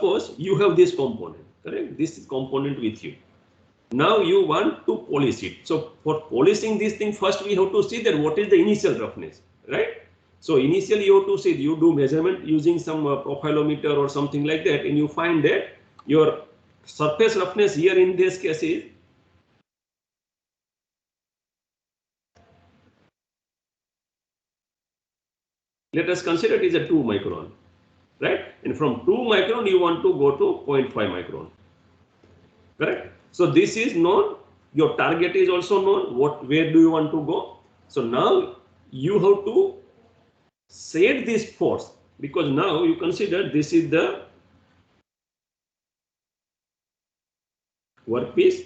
suppose you have this component, correct? This component with you. Now you want to polish it. So for polishing this thing, first we have to see that what is the initial roughness, right? So initially you have to see, you do measurement using some profilometer or something like that, and you find that your surface roughness here in this case is let us consider it is a 2 micron, right? And from 2 micron you want to go to 0.5 micron, correct? So this is known, your target is also known, where do you want to go? So now you have to set this force, because now you consider this is the workpiece,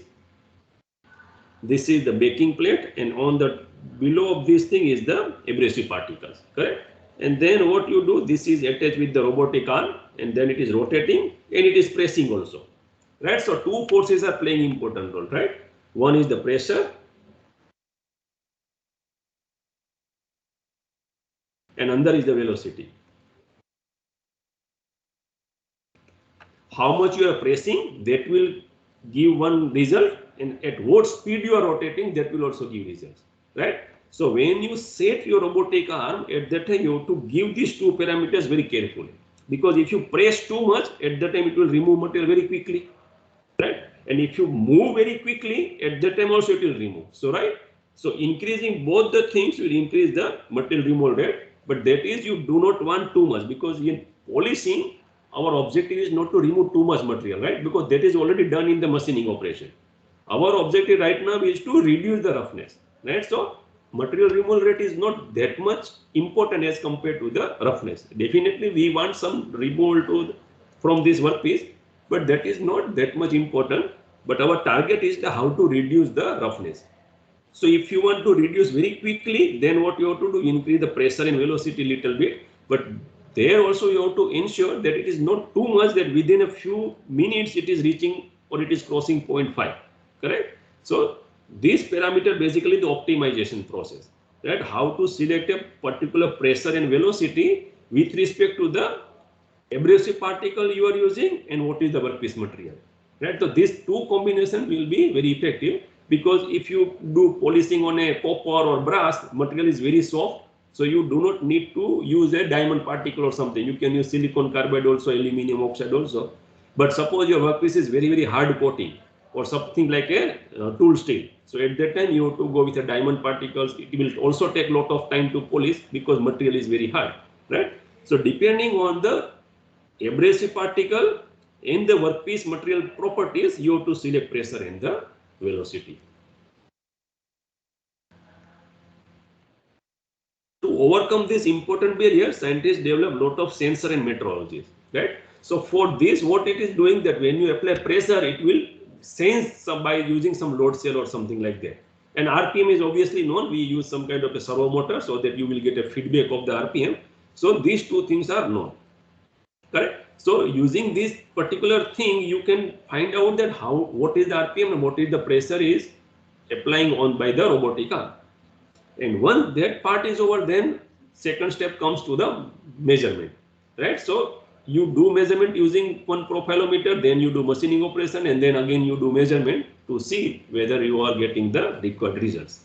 this is the baking plate, and on the below of this thing is the abrasive particles, correct? And then what you do, this is attached with the robotic arm, and then it is rotating and it is pressing also, right? So two forces are playing important role, right? One is the pressure and another is the velocity. How much you are pressing, that will give one result, and at what speed you are rotating, that will also give results, right? So when you set your robotic arm, at that time you have to give these two parameters very carefully, because if you press too much, at that time it will remove material very quickly, right? And if you move very quickly, at that time also it will remove. So right, so increasing both the things will increase the material removal rate, but that is you do not want too much, because in polishing our objective is not to remove too much material, right? Because that is already done in the machining operation. Our objective right now is to reduce the roughness, right? So material removal rate is not that much important as compared to the roughness. Definitely we want some removal from this workpiece, but that is not that much important. But our target is how to reduce the roughness. So if you want to reduce very quickly, then what you have to do, increase the pressure and velocity a little bit. But there also you have to ensure that it is not too much that within a few minutes it is reaching or it is crossing 0.5, correct? So this parameter basically the optimization process, right? How to select a particular pressure and velocity with respect to the abrasive particle you are using and what is the workpiece material, right? So these two combination will be very effective, because if you do polishing on a copper or brass, material is very soft, so you do not need to use a diamond particle or something. You can use silicon carbide also, aluminum oxide also. But suppose your workpiece is very hard coating or something like a tool steel, so at that time you have to go with a diamond particles. It will also take a lot of time to polish because material is very hard, right? So depending on the abrasive particle in the workpiece material properties, you have to select pressure and the velocity. To overcome this important barrier, scientists develop a lot of sensor and metrologies, right? So for this, what it is doing, that when you apply pressure, it will sense by using some load cell or something like that. And RPM is obviously known. We use some kind of a servo motor so that you will get a feedback of the RPM. So these two things are known, correct? So using this particular thing, you can find out that what is the RPM and what is the pressure is applying on by the robotic arm. And once that part is over, then second step comes to the measurement, right? So you do measurement using one profilometer, then you do machining operation, and then again you do measurement to see whether you are getting the required results.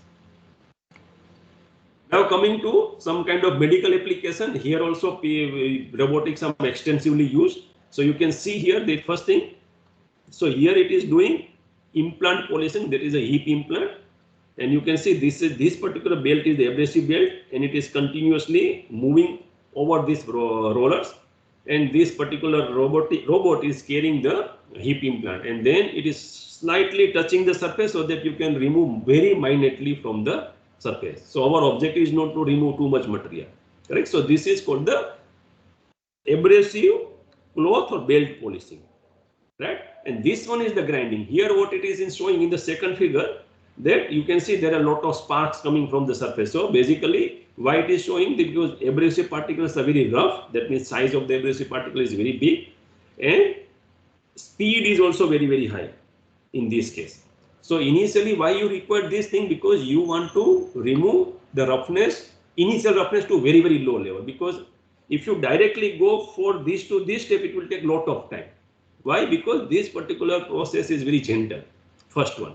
Now coming to some kind of medical application, here also robotics are extensively used. So you can see here the first thing. So here it is doing implant polishing. There is a hip implant, and you can see this particular belt is the abrasive belt, and it is continuously moving over these rollers. And this particular robot is carrying the hip implant, and then it is slightly touching the surface so that you can remove very minutely from the surface. So our objective is not to remove too much material, correct? So this is called the abrasive cloth or belt polishing, right? And this one is the grinding. Here what it is showing in the second figure, that you can see there are a lot of sparks coming from the surface. So basically why it is showing, because abrasive particles are very rough, that means size of the abrasive particle is very big, and speed is also very high in this case. So initially why you require this thing, because you want to remove the roughness, initial roughness to very low level, because if you directly go for this to this step, it will take lot of time. Why? Because this particular process is very gentle, first one,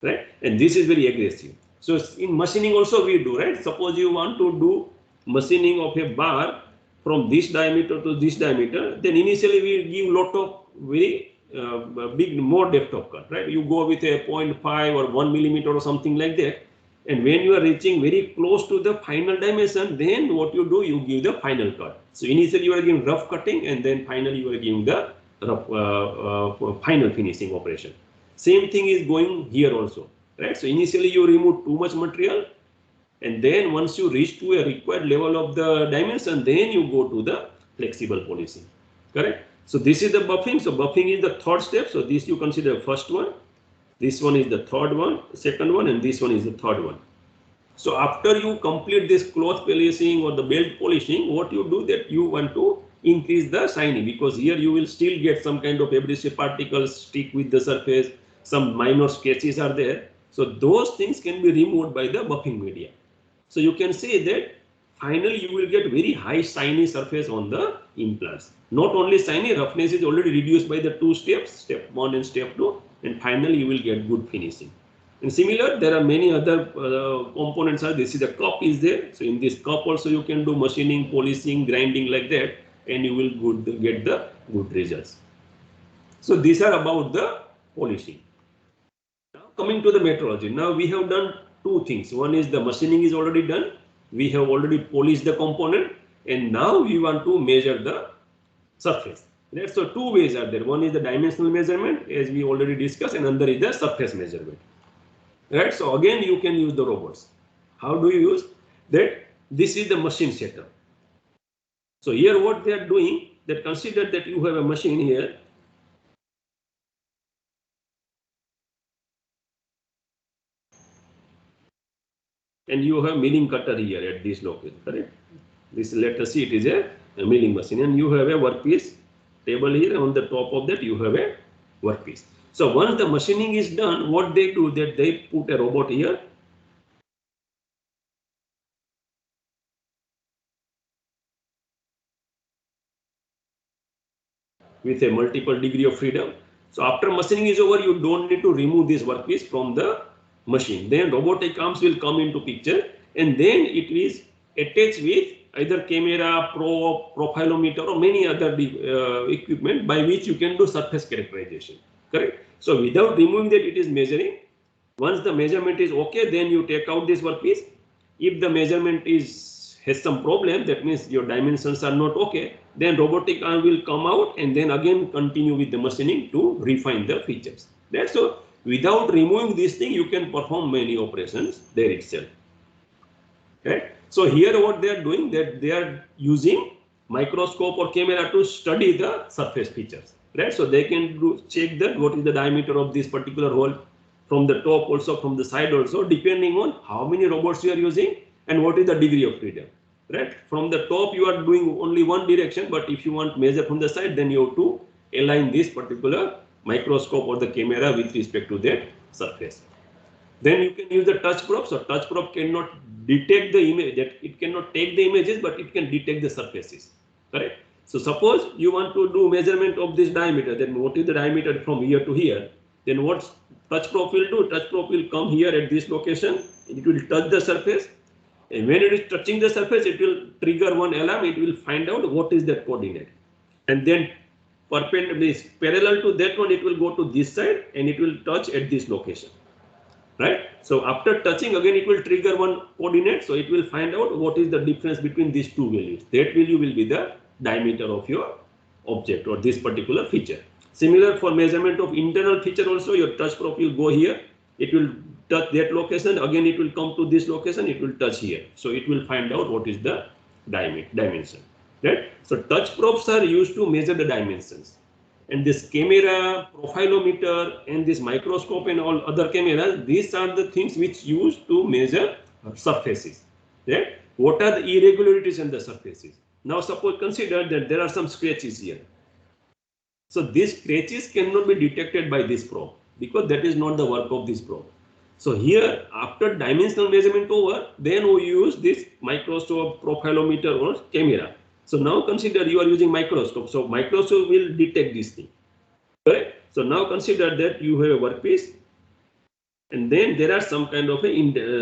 right? And this is very aggressive. So in machining also we do, right? Suppose you want to do machining of a bar from this diameter to this diameter, then initially we give lot of very big, more depth of cut, right? You go with a 0.5 or 1 millimeter or something like that. And when you are reaching very close to the final dimension, then what you do, you give the final cut. So initially you are giving rough cutting, and then finally you are giving the rough, final finishing operation. Same thing is going here also, right? So initially you remove too much material, and then once you reach to a required level of the dimension, then you go to the flexible polishing, correct? So this is the buffing. So buffing is the third step. So this you consider first one. This one is the third one, second one, and this one is the third one. So after you complete this cloth polishing or the belt polishing, what you do that you want to increase the shiny, because here you will still get some kind of abrasive particles stick with the surface, some minor sketches are there. So those things can be removed by the buffing media. So you can say that finally you will get very high shiny surface on the implants. Not only shiny, roughness is already reduced by the two steps, step 1 and step 2, and finally you will get good finishing. And similar, there are many other components. This is the cup is there. So in this cup also you can do machining, polishing, grinding like that, and you will get the good results. So these are about the polishing. Now coming to the metrology. Now we have done two things. One is the machining is already done. We have already polished the component, and now we want to measure the surface. Right? So two ways are there. One is the dimensional measurement, as we already discussed, and another is the surface measurement. Right? So again, you can use the robots. How do you use that? This is the machine setup. So here what they are doing, that consider that you have a machine here. And you have milling cutter here at this location, correct? This, let us see, it is a milling machine, and you have a workpiece table here. On the top of that you have a workpiece. So once the machining is done, what they do, that they put a robot here. With a multiple degree of freedom. So after machining is over, you don't need to remove this workpiece from the machine. Then robotic arms will come into picture, and then it is attached with either camera, probe, profilometer, or many other equipment by which you can do surface characterization. Correct? So without removing that, it is measuring. Once the measurement is okay, then you take out this workpiece. If the measurement has some problem, that means your dimensions are not okay, then robotic arm will come out and then again continue with the machining to refine the features. That's so without removing this thing, you can perform many operations there itself. Okay. So here what they are doing, that they are using microscope or camera to study the surface features. Right. So they can check that what is the diameter of this particular hole from the top, also from the side also, depending on how many robots you are using and what is the degree of freedom. Right. From the top you are doing only one direction, but if you want to measure from the side, then you have to align this particular microscope or the camera with respect to that surface. Then you can use the touch probe. So touch probe cannot detect the image, that it cannot take the images, but it can detect the surfaces. Correct? So suppose you want to do measurement of this diameter, then what is the diameter from here to here? Then what touch probe will do? Touch probe will come here at this location, it will touch the surface, and when it is touching the surface, it will trigger one alarm, it will find out what is that coordinate. And then perpendicular, parallel to that one, it will go to this side and it will touch at this location. Right? So after touching, again it will trigger one coordinate, so it will find out what is the difference between these two values. That value will be the diameter of your object or this particular feature. Similar for measurement of internal feature also, your touch probe will go here, it will touch that location, again it will come to this location, it will touch here. So it will find out what is the dimension. Right? So touch probes are used to measure the dimensions. And this camera, profilometer, and this microscope and all other cameras, these are the things which used to measure surfaces. Right? What are the irregularities in the surfaces? Now suppose consider that there are some scratches here. So these scratches cannot be detected by this probe because that is not the work of this probe. So here, after dimensional measurement over, then we use this microscope, profilometer or camera. So now consider you are using microscope. So microscope will detect this thing. Correct? So now consider that you have a workpiece, and then there are some kind of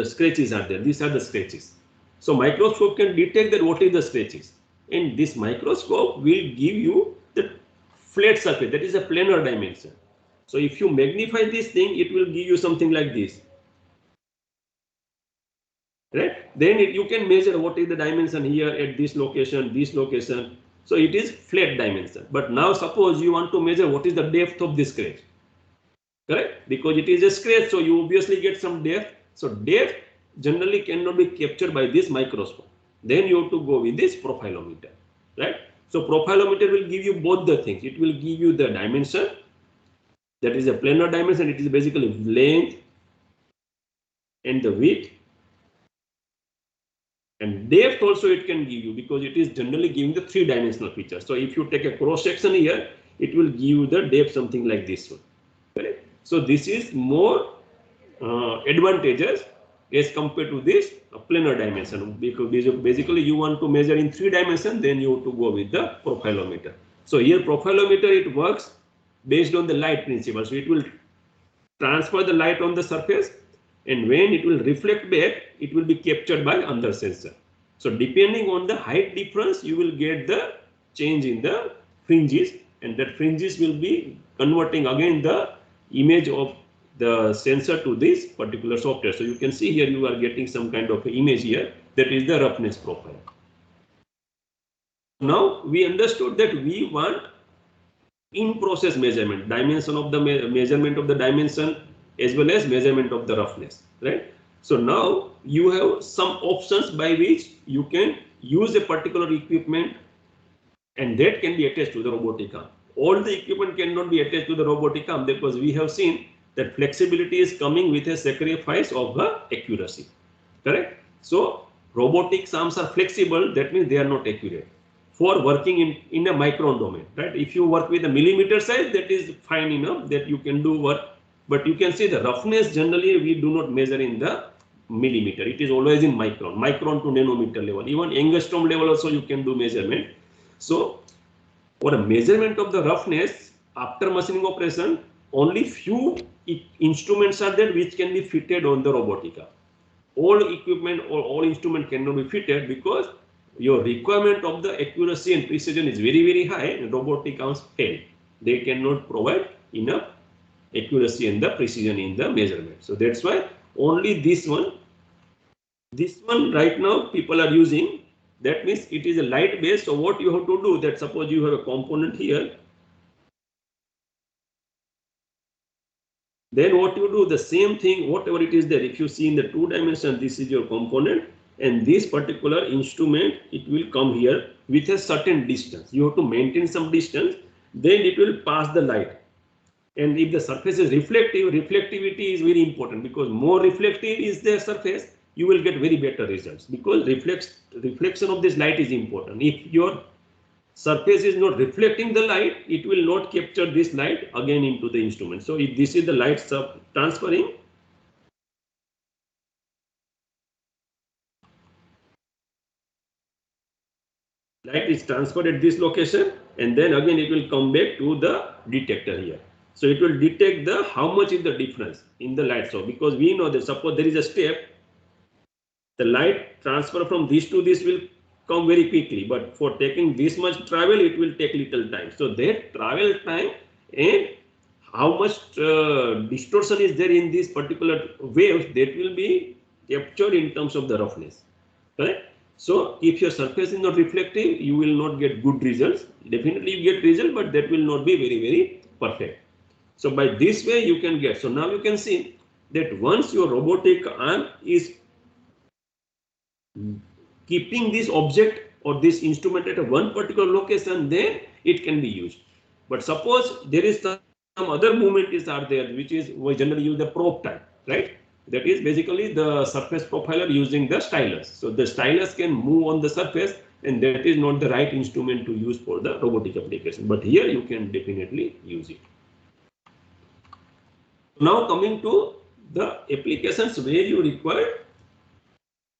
scratches are there. These are the scratches. So microscope can detect that what is the scratches, and this microscope will give you the flat surface, that is a planar dimension. So if you magnify this thing, it will give you something like this, right? Then you can measure what is the dimension here at this location, this location. So it is flat dimension. But now suppose you want to measure what is the depth of this scratch, correct? Because it is a scratch, so you obviously get some depth. So depth generally cannot be captured by this microscope. Then you have to go with this profilometer, right? So profilometer will give you both the things. It will give you the dimension, that is a planar dimension. It is basically length and the width, and depth also it can give you, because it is generally giving the three-dimensional feature. So if you take a cross section here, it will give you the depth something like this one, correct? So this is more advantageous as compared to this planar dimension, because basically you want to measure in 3 dimensions, then you have to go with the profilometer. So here profilometer, it works based on the light principle. So it will transfer the light on the surface, and when it will reflect back, it will be captured by another sensor. So depending on the height difference, you will get the change in the fringes, and that fringes will be converting again the image of the sensor to this particular software. So you can see here you are getting some kind of image here, that is the roughness profile. Now we understood that we want in process measurement, dimension of the measurement of the dimension, as well as measurement of the roughness, right? So now you have some options by which you can use a particular equipment, and that can be attached to the robotic arm. All the equipment cannot be attached to the robotic arm, because we have seen that flexibility is coming with a sacrifice of the accuracy, correct? So robotic arms are flexible, that means they are not accurate for working in a micron domain, right? If you work with a millimeter size, that is fine enough, that you can do work. But you can see the roughness, generally we do not measure in the millimeter. It is always in micron to nanometer level. Even angstrom level also you can do measurement. So for a measurement of the roughness after machining operation, only few instruments are there which can be fitted on the robotic arm. All equipment or all instrument cannot be fitted, because your requirement of the accuracy and precision is very, very high, and robotic arms fail. They cannot provide enough accuracy and the precision in the measurement. So that's why only this one right now people are using. That means it is a light based. So what you have to do, that suppose you have a component here, then what you do, the same thing, whatever it is there, if you see in the 2 dimension, this is your component, and this particular instrument, it will come here with a certain distance. You have to maintain some distance, then it will pass the light. And if the surface is reflective, reflectivity is very important, because more reflective is the surface, you will get very better results, because reflection of this light is important. If your surface is not reflecting the light, it will not capture this light again into the instrument. So if this is the light transferring, light is transferred at this location, and then again it will come back to the detector here. So it will detect the how much is the difference in the light source, because we know that suppose there is a step, the light transfer from this to this will come very quickly, but for taking this much travel, it will take little time. So that travel time and how much distortion is there in this particular wave, that will be captured in terms of the roughness, correct? So if your surface is not reflective, you will not get good results. Definitely you get result, but that will not be very, very perfect. So by this way you can get. So now you can see that once your robotic arm is keeping this object or this instrument at a one particular location, then it can be used. But suppose there is some other movement is are there, which is we generally use the probe type, right? That is basically the surface profiler using the stylus. So the stylus can move on the surface, and that is not the right instrument to use for the robotic application. But here you can definitely use it. Now coming to the applications where you require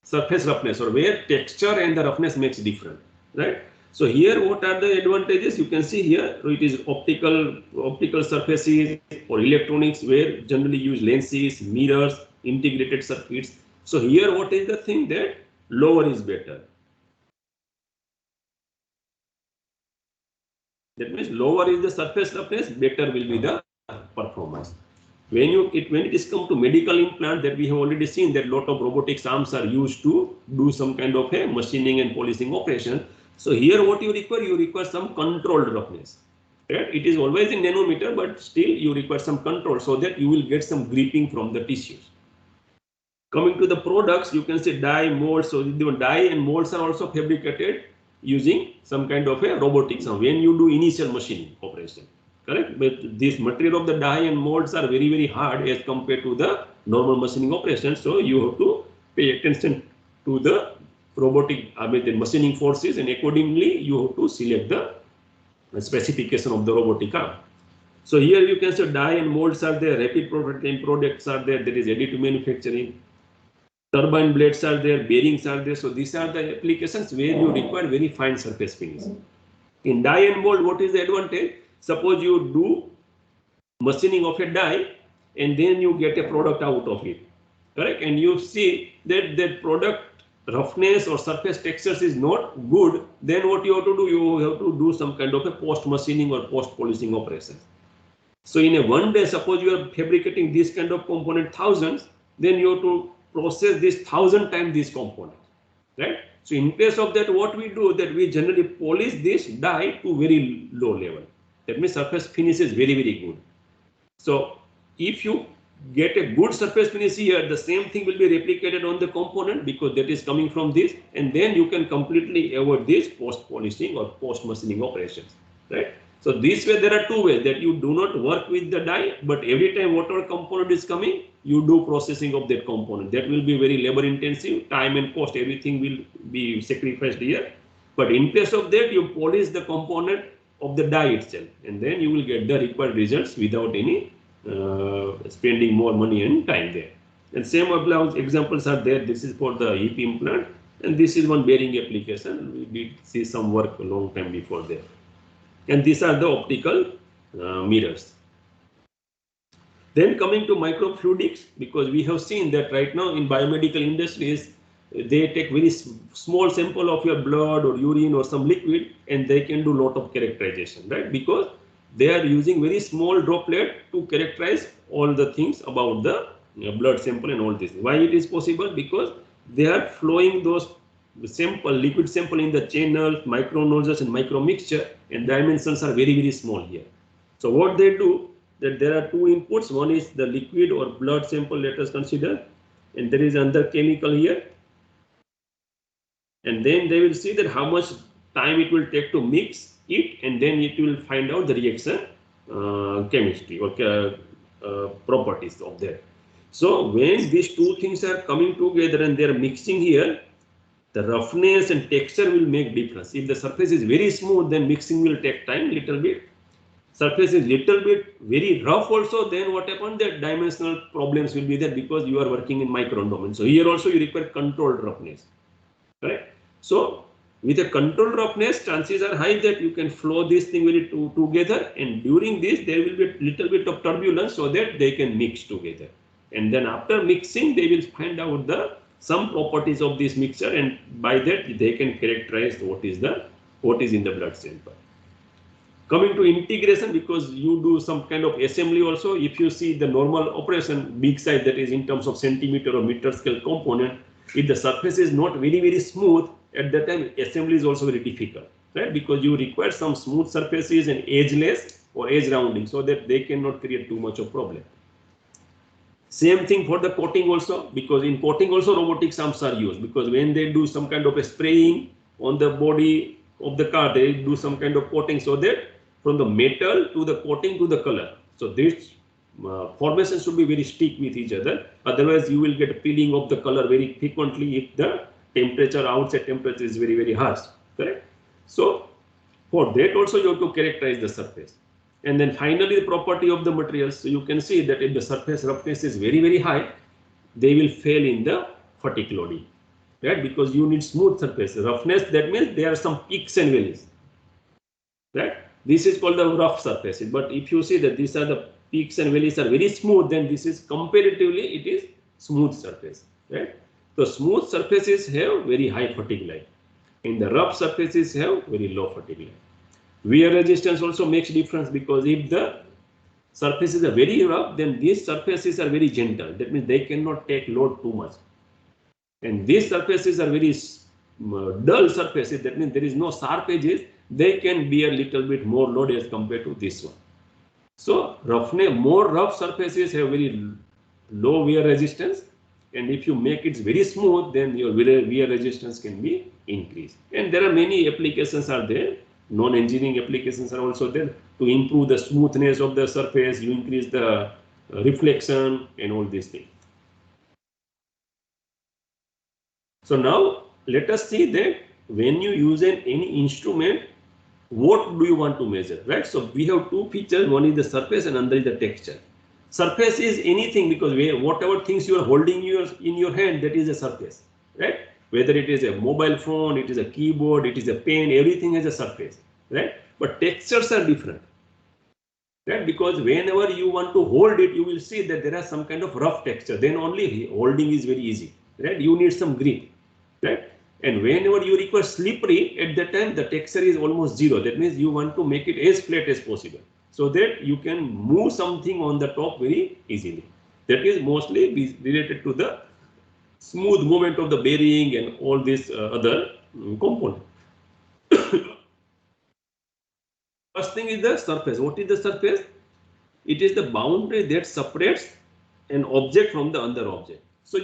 surface roughness, or where texture and the roughness makes different, right? So here, what are the advantages? You can see here it is optical surfaces or electronics where generally use lenses, mirrors, integrated circuits. So here, what is the thing that lower is better? That means lower is the surface roughness, better will be the performance. When it is come to medical implant, that we have already seen that lot of robotics arms are used to do some kind of a machining and polishing operation. So here what you require some controlled roughness. Right? It is always in nanometer, but still you require some control so that you will get some gripping from the tissues. Coming to the products, you can say die, mold. So the die and molds are also fabricated using some kind of a robotics when you do initial machining operation. Correct? But this material of the die and molds are very, very hard as compared to the normal machining operation. So you have to pay attention to the robotic, the machining forces, and accordingly you have to select the specification of the robotic arm. So here you can say die and molds are there, rapid prototyping products are there, there is additive manufacturing, turbine blades are there, bearings are there. So these are the applications where you require very fine surface finish. In die and mold, what is the advantage? Suppose you do machining of a die and then you get a product out of it, correct? And you see that that product roughness or surface textures is not good, then what you have to do? You have to do some kind of a post machining or post polishing operation. So in a one day, suppose you are fabricating this kind of component thousands, then you have to process this 1,000 times this component, right? So in place of that, what we do that we generally polish this die to very low level. That means surface finish is very, very good. So if you get a good surface finish here, the same thing will be replicated on the component because that is coming from this, and then you can completely avoid this post polishing or post machining operations, right? So this way there are two ways that you do not work with the die, but every time whatever component is coming, you do processing of that component. That will be very labor intensive, time and cost, everything will be sacrificed here. But in place of that, you polish the component of the die itself, and then you will get the required results without any spending more money and time there. And same examples are there. This is for the hip implant, and this is one bearing application. We did see some work a long time before there. And these are the optical mirrors. Then coming to microfluidics, because we have seen that right now in biomedical industries, they take very small sample of your blood or urine or some liquid, and they can do lot of characterization, right? Because they are using very small droplet to characterize all the things about the blood sample and all this. Why it is possible? Because they are flowing those sample, liquid sample in the channel, micro nodules and micro mixture, and dimensions are very, very small here. So what they do, that there are two inputs. One is the liquid or blood sample, let us consider, and there is another chemical here. And then they will see that how much time it will take to mix it, and then it will find out the reaction chemistry or properties of that. So when these two things are coming together and they are mixing here, the roughness and texture will make difference. If the surface is very smooth, then mixing will take time little bit. Surface is little bit very rough also, then what happens? That dimensional problems will be there because you are working in micron domain. So here also you require controlled roughness, correct? So with a controlled roughness, chances are high that you can flow this thing very together, and during this there will be a little bit of turbulence so that they can mix together. And then after mixing, they will find out some properties of this mixture, and by that they can characterize what is in the blood sample. Coming to integration, because you do some kind of assembly also. If you see the normal operation, big size, that is in terms of centimeter or meter scale component, if the surface is not very, very smooth, at that time assembly is also very difficult, right? Because you require some smooth surfaces and edgeless or edge rounding so that they cannot create too much of problem. Same thing for the coating also, because in coating also robotics arms are used, because when they do some kind of a spraying on the body of the car, they do some kind of coating so that from the metal to the coating to the color. So this formation should be very stick with each other. Otherwise, you will get peeling of the color very frequently if the temperature, outside temperature is very, very harsh, correct? So for that also you have to characterize the surface. And then finally the property of the materials. So you can see that if the surface roughness is very, very high, they will fail in the fatigue loading. right? Because you need smooth surface. Roughness, that means there are some peaks and valleys, right? This is called the rough surface. But if you see that these are the peaks and valleys are very smooth, then this is comparatively it is smooth surface, right? So smooth surfaces have very high fatigue life, and the rough surfaces have very low fatigue life. Wear resistance also makes difference, because if the surfaces are very rough, then these surfaces are very gentle. That means they cannot take load too much. And these surfaces are very dull surfaces. That means there is no sharp edges. They can be a little bit more load as compared to this one. So roughness, more rough surfaces have very low wear resistance. And if you make it very smooth, then your wear resistance can be increased. And there are many applications are there. Non-engineering applications are also there to improve the smoothness of the surface. You increase the reflection and all these things. So now let us see that when you use any instrument, what do you want to measure, right? So we have two features. One is the surface and another is the texture. Surface is anything, because whatever things you are holding in your hand, that is a surface, right? Whether it is a mobile phone, it is a keyboard, it is a pen, everything has a surface, right? But textures are different, right? Because whenever you want to hold it, you will see that there are some kind of rough texture. Then only holding is very easy, right? You need some grip, right? And whenever you require slippery, at that time the texture is almost zero. That means you want to make it as flat as possible, so that you can move something on the top very easily. That is mostly related to the smooth movement of the bearing and all these other components. First thing is the surface. What is the surface? It is the boundary that separates an object from the other object. So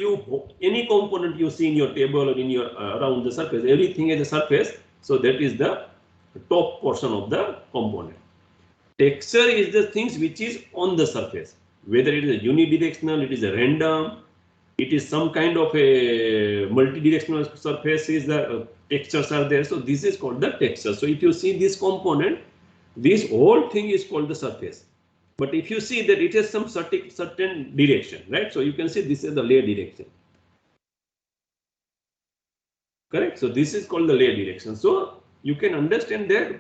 any component you see in your table or in your around the surface, everything is a surface. So that is the top portion of the component. Texture is the things which is on the surface, whether it is a unidirectional, it is a random, it is some kind of a multi-directional surface, is the textures are there. So this is called the texture. So if you see this component, this whole thing is called the surface. But if you see that it has some certain direction, right? So you can see this is the layer direction. Correct? So this is called the layer direction. So you can understand that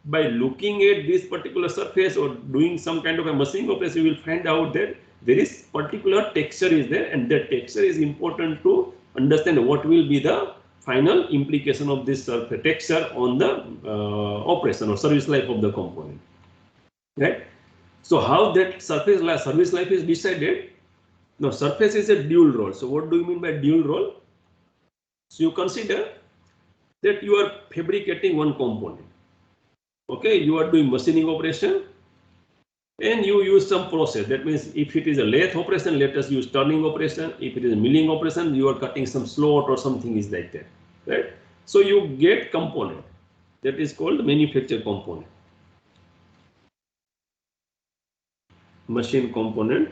by looking at this particular surface or doing some kind of a machining operation, you will find out that there is particular texture is there, and that texture is important to understand what will be the final implication of this surface texture on the operation or service life of the component, right? So how that service life is decided? Now surface is a dual role. So what do you mean by dual role? So you consider that you are fabricating one component. Okay, you are doing machining operation and you use some process. That means if it is a lathe operation, let us use turning operation. If it is a milling operation, you are cutting some slot or something is like that, right? So you get component that is called manufactured component, machine component.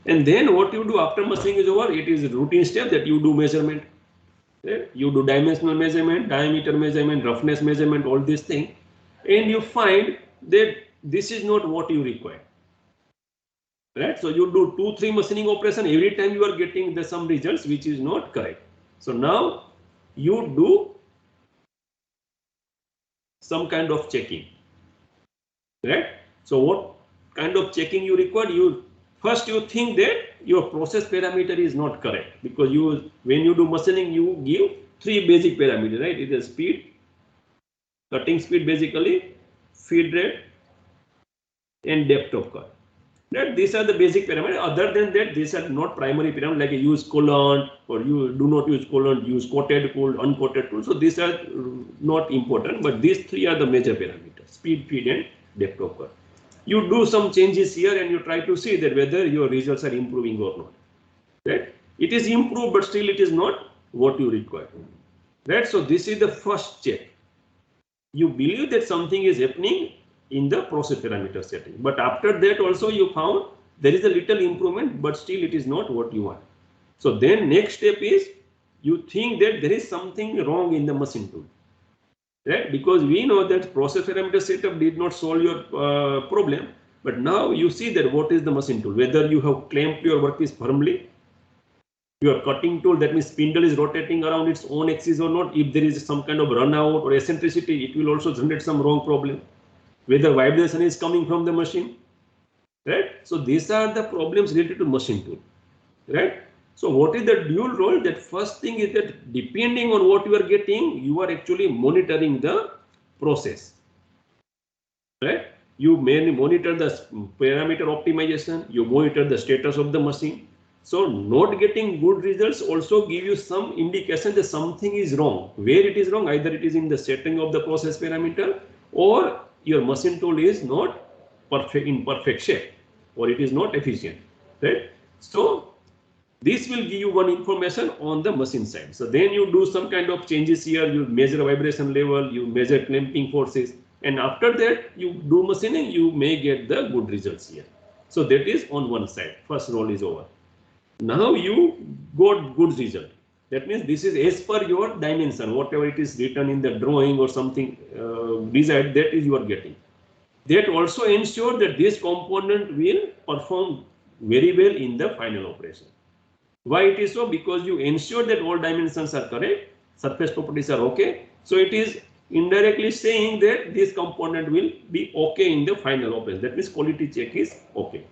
And then what you do after machining is over, it is a routine step that you do measurement. Right? You do dimensional measurement, diameter measurement, roughness measurement, all these things, and you find that this is not what you require. Right? So you do 2-3 machining operation, every time you are getting some results which is not correct. So now you do some kind of checking. Right? So what kind of checking you require? First you think that your process parameter is not correct, because when you do machining, you give 3 basic parameters, right? It is speed, cutting speed basically, feed rate, and depth of cut. Right? These are the basic parameters. Other than that, these are not primary parameters, like use coolant, or you do not use coolant, use coated, cooled, uncoated cooled. So these are not important, but these 3 are the major parameters: speed, feed, and depth of cut. You do some changes here and you try to see that whether your results are improving or not. Right? It is improved, but still it is not what you require. Right? So this is the first check. You believe that something is happening in the process parameter setting, but after that also you found there is a little improvement, but still it is not what you want. So then next step is you think that there is something wrong in the machine tool. Right? Because we know that process parameter setup did not solve your problem, but now you see that what is the machine tool, whether you have clamped your workpiece firmly, your cutting tool, that means spindle is rotating around its own axis or not. If there is some kind of run out or eccentricity, it will also generate some wrong problem. Whether vibration is coming from the machine, right? So these are the problems related to machine tool, right? So what is the dual role? That first thing is that depending on what you are getting, you are actually monitoring the process, right? You may monitor the parameter optimization, you monitor the status of the machine. So not getting good results also give you some indication that something is wrong. Where it is wrong, either it is in the setting of the process parameter or your machine tool is not in perfect shape or it is not efficient, right? So this will give you one information on the machine side. So then you do some kind of changes here, you measure vibration level, you measure clamping forces, and after that you do machining, you may get the good results here. So that is on one side, first role is over. Now you got good result. That means this is as per your dimension, whatever it is written in the drawing or something desired, that is you are getting. That also ensure that this component will perform very well in the final operation. Why it is so? Because you ensure that all dimensions are correct, surface properties are okay. So it is indirectly saying that this component will be okay in the final operation. That means quality check is okay.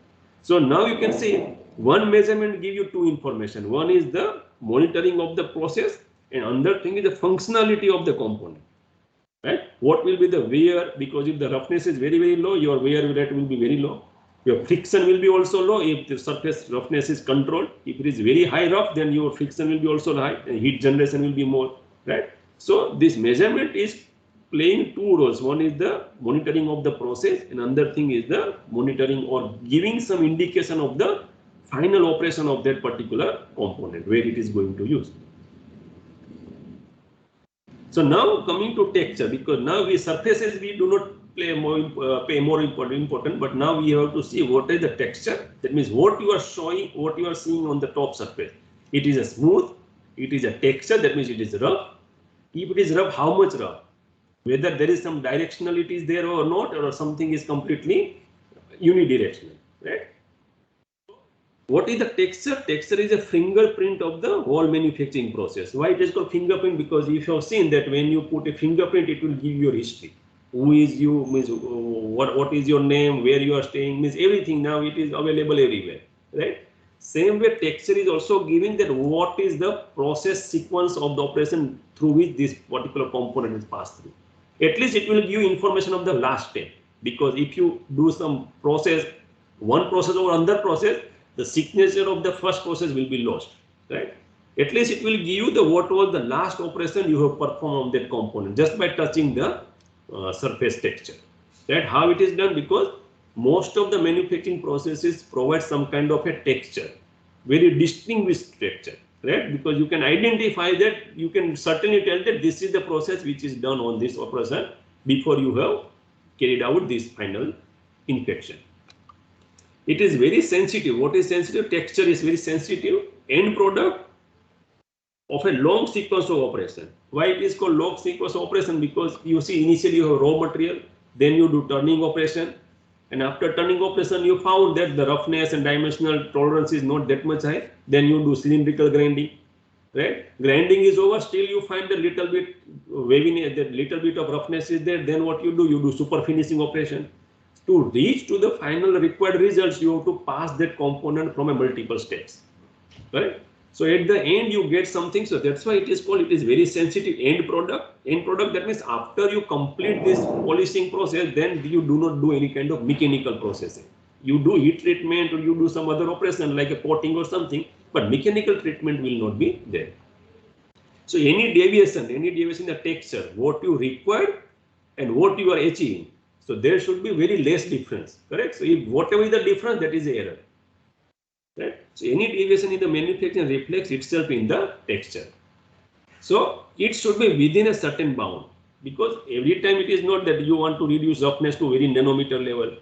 So now you can see one measurement give you two information. One is the monitoring of the process and another thing is the functionality of the component. Right? What will be the wear? Because if the roughness is very, very low, your wear rate will be very low. Your friction will be also low if the surface roughness is controlled. If it is very high rough, then your friction will be also high and heat generation will be more, right? So this measurement is playing two roles. One is the monitoring of the process and another thing is the monitoring or giving some indication of the final operation of that particular component, where it is going to use. So now coming to texture, because now we surfaces we do not pay more important, but now we have to see what is the texture. That means what you are showing, what you are seeing on the top surface. It is a smooth, it is a texture, that means it is rough. If it is rough, how much rough? Whether there is some directionality is there or not, or something is completely unidirectional, right? What is the texture? Texture is a fingerprint of the whole manufacturing process. Why it is called fingerprint? Because if you have seen that when you put a fingerprint, it will give your history. Who is you, means what is your name, where you are staying, means everything now it is available everywhere, right? Same way texture is also giving that what is the process sequence of the operation through which this particular component is passed through. At least it will give you information of the last step, because if you do some process, one process over another process, the signature of the first process will be lost, right? At least it will give you the what was the last operation you have performed on that component just by touching the surface texture, right? How it is done? Because most of the manufacturing processes provide some kind of a texture, very distinguished texture, right? Because you can identify that, you can certainly tell that this is the process which is done on this operation before you have carried out this final inspection. It is very sensitive. What is sensitive? Texture is very sensitive. End product of a long sequence of operation. Why it is called long sequence of operation? Because you see initially you have raw material, then you do turning operation, and after turning operation you found that the roughness and dimensional tolerance is not that much high. Then you do cylindrical grinding, right? Grinding is over, still you find a little bit waviness, that little bit of roughness is there. Then what you do? You do super finishing operation. To reach to the final required results, you have to pass that component from a multiple steps, right? So at the end you get something. So that's why it is called, it is very sensitive end product. End product, that means after you complete this polishing process, then you do not do any kind of mechanical processing. You do heat treatment or you do some other operation like a coating or something, but mechanical treatment will not be there. So any deviation in the texture, what you require and what you are achieving, so there should be very less difference, correct? So if whatever is the difference, that is the error, right? So any deviation in the manufacturing reflects itself in the texture. So it should be within a certain bound, because every time it is not that you want to reduce roughness to very nanometer level.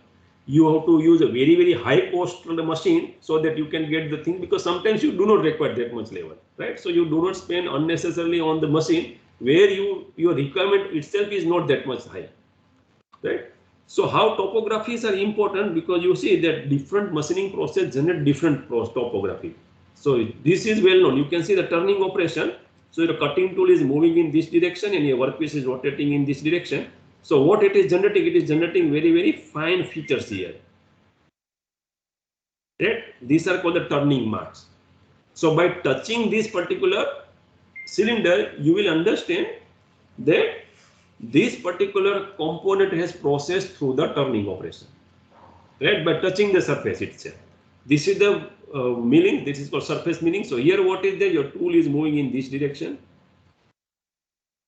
You have to use a very, very high cost on the machine so that you can get the thing, because sometimes you do not require that much level, right? So you do not spend unnecessarily on the machine where your requirement itself is not that much high, right? So how topographies are important, because you see that different machining process generate different topography. So this is well known. You can see the turning operation. So your cutting tool is moving in this direction and your workpiece is rotating in this direction. So what it is generating? It is generating very, very fine features here. Right? These are called the turning marks. So by touching this particular cylinder, you will understand that this particular component has processed through the turning operation. Right? By touching the surface itself. This is the milling. This is called surface milling. So here what is there? Your tool is moving in this direction.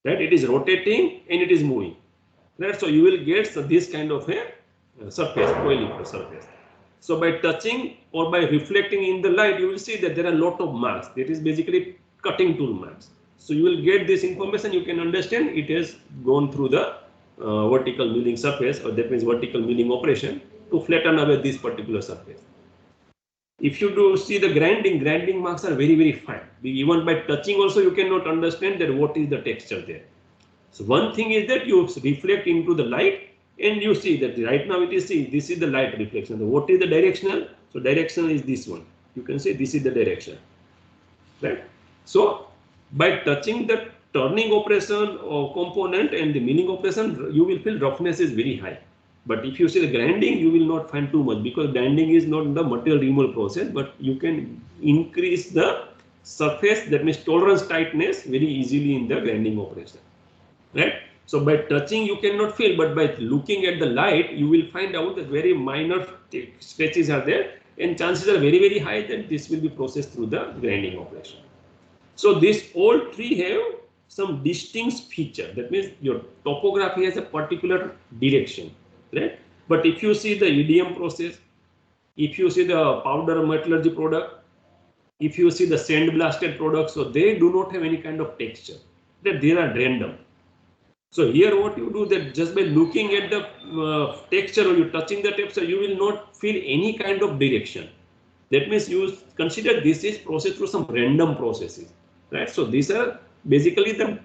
Right? It is rotating and it is moving. Right? So you will get this kind of a surface, coiling surface. So by touching or by reflecting in the light, you will see that there are a lot of marks. That is basically cutting tool marks. So you will get this information. You can understand it has gone through the vertical milling surface, or that means vertical milling operation, to flatten away this particular surface. If you do see the grinding marks are very, very fine. Even by touching also you cannot understand that what is the texture there. So one thing is that you reflect into the light and you see that right now it is, see, this is the light reflection. So what is the directional? So direction is this one. You can see this is the direction, right? So by touching the turning operation or component and the milling operation, you will feel roughness is very high. But if you see the grinding, you will not find too much, because grinding is not the material removal process, but you can increase the surface, that means tolerance tightness, very easily in the grinding operation. Right? So by touching you cannot feel, but by looking at the light you will find out that very minor stretches are there, and chances are very, very high that this will be processed through the grinding operation. So this all three have some distinct feature. That means your topography has a particular direction, right? But if you see the EDM process, if you see the powder metallurgy product, if you see the sandblasted products, so they do not have any kind of texture. That they are random. So here what you do, that just by looking at the texture or you touching the texture, you will not feel any kind of direction. That means you consider this is processed through some random processes, right? So these are basically the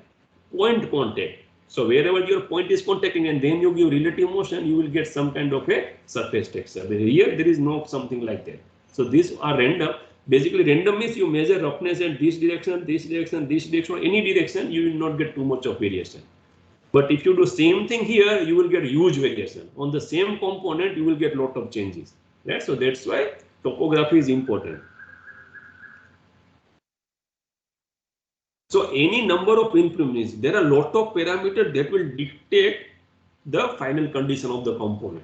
point contact. So wherever your point is contacting and then you give relative motion, you will get some kind of a surface texture. But here there is no something like that. So these are random. Basically random means you measure roughness in this direction, this direction, this direction, any direction, you will not get too much of variation. But if you do same thing here, you will get huge variation. On the same component, you will get lot of changes. Right? So that's why topography is important. So any number of improvements, there are a lot of parameters that will dictate the final condition of the component.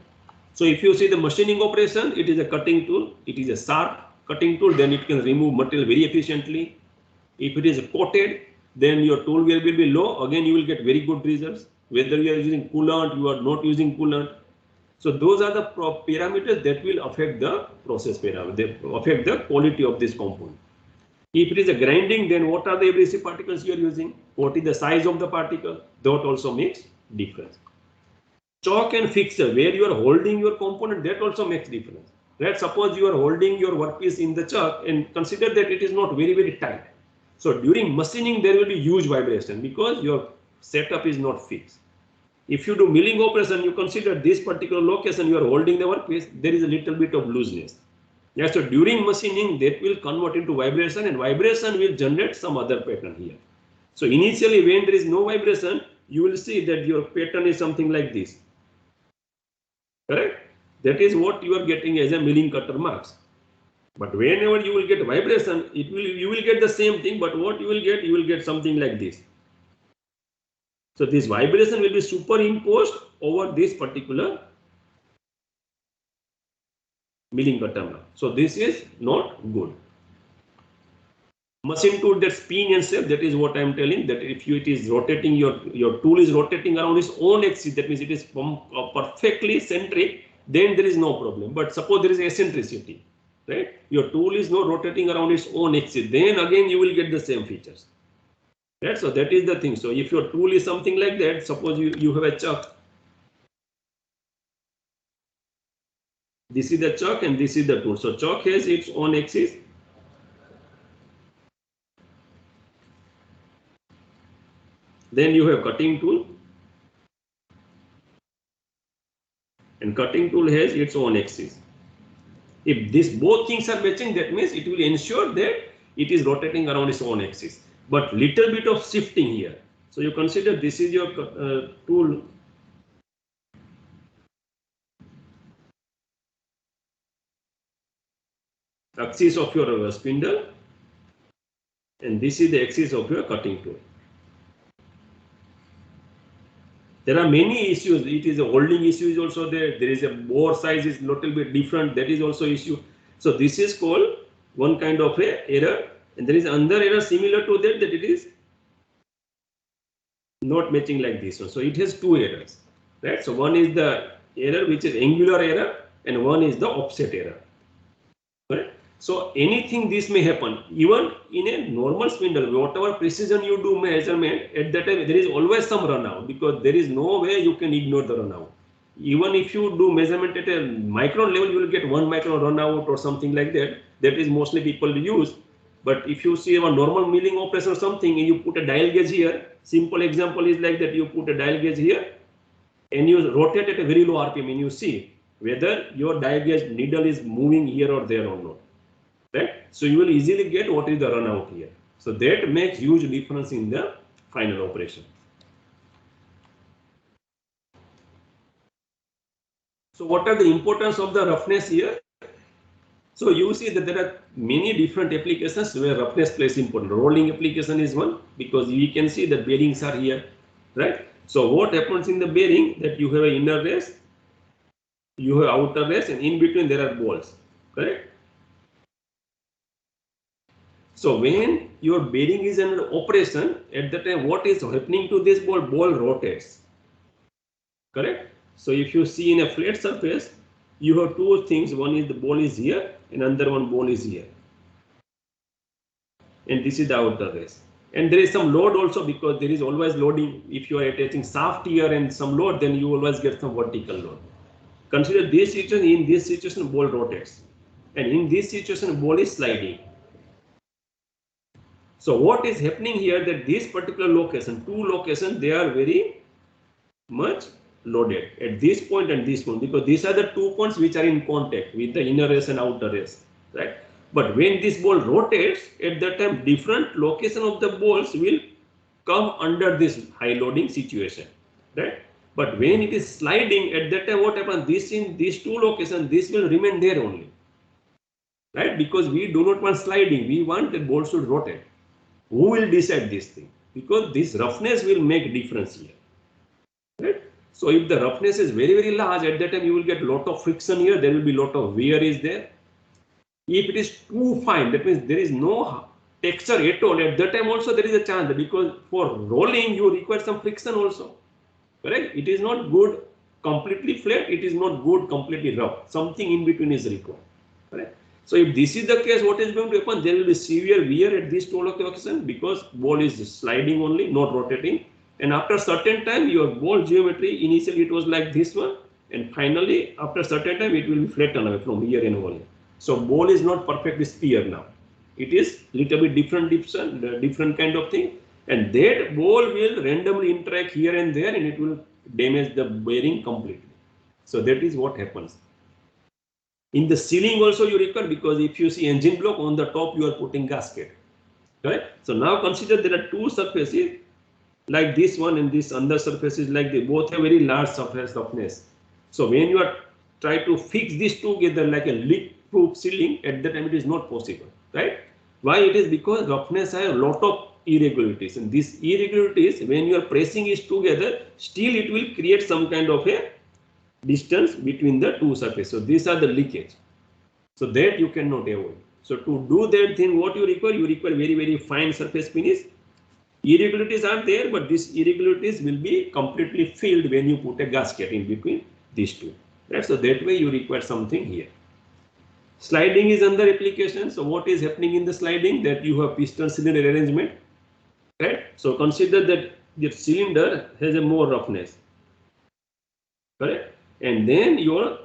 So if you see the machining operation, it is a cutting tool. It is a sharp cutting tool, then it can remove material very efficiently. If it is coated, then your tool wear will be low. Again, you will get very good results. Whether you are using coolant, you are not using coolant. So those are the parameters that will affect the process parameter, they affect the quality of this component. If it is a grinding, then what are the abrasive particles you are using? What is the size of the particle? That also makes difference. Choke and fixture, where you are holding your component, that also makes difference. Right? Suppose you are holding your workpiece in the chuck and consider that it is not very, very tight. So during machining, there will be huge vibration because your setup is not fixed. If you do milling operation, you consider this particular location, you are holding the workpiece, there is a little bit of looseness. Yeah, so during machining, that will convert into vibration, and vibration will generate some other pattern here. So initially, when there is no vibration, you will see that your pattern is something like this. Correct? That is what you are getting as a milling cutter marks. But whenever you will get vibration, you will get the same thing, but what you will get something like this. So this vibration will be superimposed over this particular milling cutter mark. So this is not good. Machine tool that spin and shape, that is what I am telling, that if it is rotating, your tool is rotating around its own axis, that means it is perfectly centric, then there is no problem. But suppose there is eccentricity, right? Your tool is not rotating around its own axis, then again you will get the same features. Right? So that is the thing. So if your tool is something like that, suppose you have a chuck. This is the chuck and this is the tool. So chuck has its own axis. Then you have cutting tool. And cutting tool has its own axis. If these both things are matching, that means it will ensure that it is rotating around its own axis. But little bit of shifting here. So you consider this is your tool. Axis of your spindle, and this is the axis of your cutting tool. There are many issues. It is a holding issue is also there. There is a bore size is little bit different. That is also issue. So this is called one kind of a error, and there is another error similar to that, that it is not matching like this one. So it has two errors, right? So one is the error which is angular error, and one is the offset error, right? So anything this may happen even in a normal spindle. Whatever precision you do measurement, at that time there is always some run out, because there is no way you can ignore the run out. Even if you do measurement at a micron level, you will get 1 micron run out or something like that. That is mostly people use. But if you see a normal milling operation or something, and you put a dial gauge here, simple example is like that: you put a dial gauge here and you rotate at a very low RPM, and you see whether your dial gauge needle is moving here or there or not. Right? So you will easily get what is the run out here. So that makes huge difference in the final operation. So what are the importance of the roughness here? So you see that there are many different applications where roughness plays important. Rolling application is one, because we can see the bearings are here, right? So what happens in the bearing, that you have an inner race, you have outer race, and in between there are balls, correct? So when your bearing is under operation, at that time what is happening to this ball? Ball rotates, correct? So if you see in a flat surface, you have two things. One is the ball is here, and another one ball is here, and this is the outer race. And there is some load also, because there is always loading. If you are attaching shaft here and some load, then you always get some vertical load. Consider this situation. In this situation, ball rotates, and in this situation, ball is sliding. So what is happening here, that this particular location, two locations, they are very much loaded at this point and this point, because these are the 2 points which are in contact with the inner race and outer race, right? But when this ball rotates, at that time different location of the balls will come under this high loading situation, right? But when it is sliding, at that time what happens? This in these two locations, this will remain there only, right? Because we do not want sliding, we want the ball should rotate. Who will decide this thing? Because this roughness will make difference here, right? So if the roughness is very, very large, at that time you will get lot of friction here, there will be lot of wear is there. If it is too fine, that means there is no texture at all, at that time also there is a chance, because for rolling you require some friction also, correct? It is not good completely flat, it is not good completely rough, something in between is required, correct? So if this is the case, what is going to happen? There will be severe wear at this two location, because ball is sliding only, not rotating. And after certain time, your ball geometry, initially it was like this one, and finally after certain time it will be flatten away from here and over. So ball is not perfectly sphere now. It is little bit different kind of thing, and that ball will randomly interact here and there, and it will damage the bearing completely. So that is what happens. In the sealing also you require, because if you see engine block, on the top you are putting gasket, right? So now consider there are two surfaces like this one, and this under surface is like they both have very large surface roughness. So when you are try to fix these together like a leak proof sealing, at that time it is not possible, right? Why? It is because roughness has a lot of irregularities, and these irregularities, when you are pressing it together, still it will create some kind of a distance between the two surfaces. So these are the leakage. So that you cannot avoid. So to do that thing, what you require? You require very, very fine surface finish. Irregularities are there, but these irregularities will be completely filled when you put a gasket in between these two. Right? So that way you require something here. Sliding is another application. So what is happening in the sliding? That you have piston cylinder arrangement. Right? So consider that the cylinder has a more roughness. Correct? And then your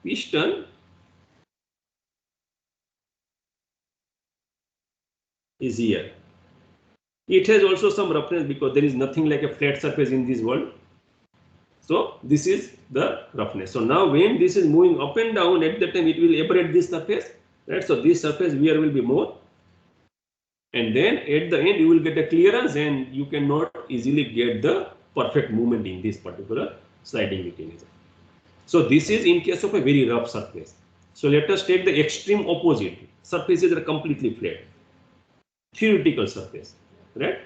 piston is here. It has also some roughness, because there is nothing like a flat surface in this world. So this is the roughness. So now when this is moving up and down, at that time it will abrade this surface, right? So this surface wear will be more. And then at the end you will get a clearance and you cannot easily get the perfect movement in this particular sliding mechanism. So this is in case of a very rough surface. So let us take the extreme opposite. Surfaces are completely flat. Theoretical surface, right?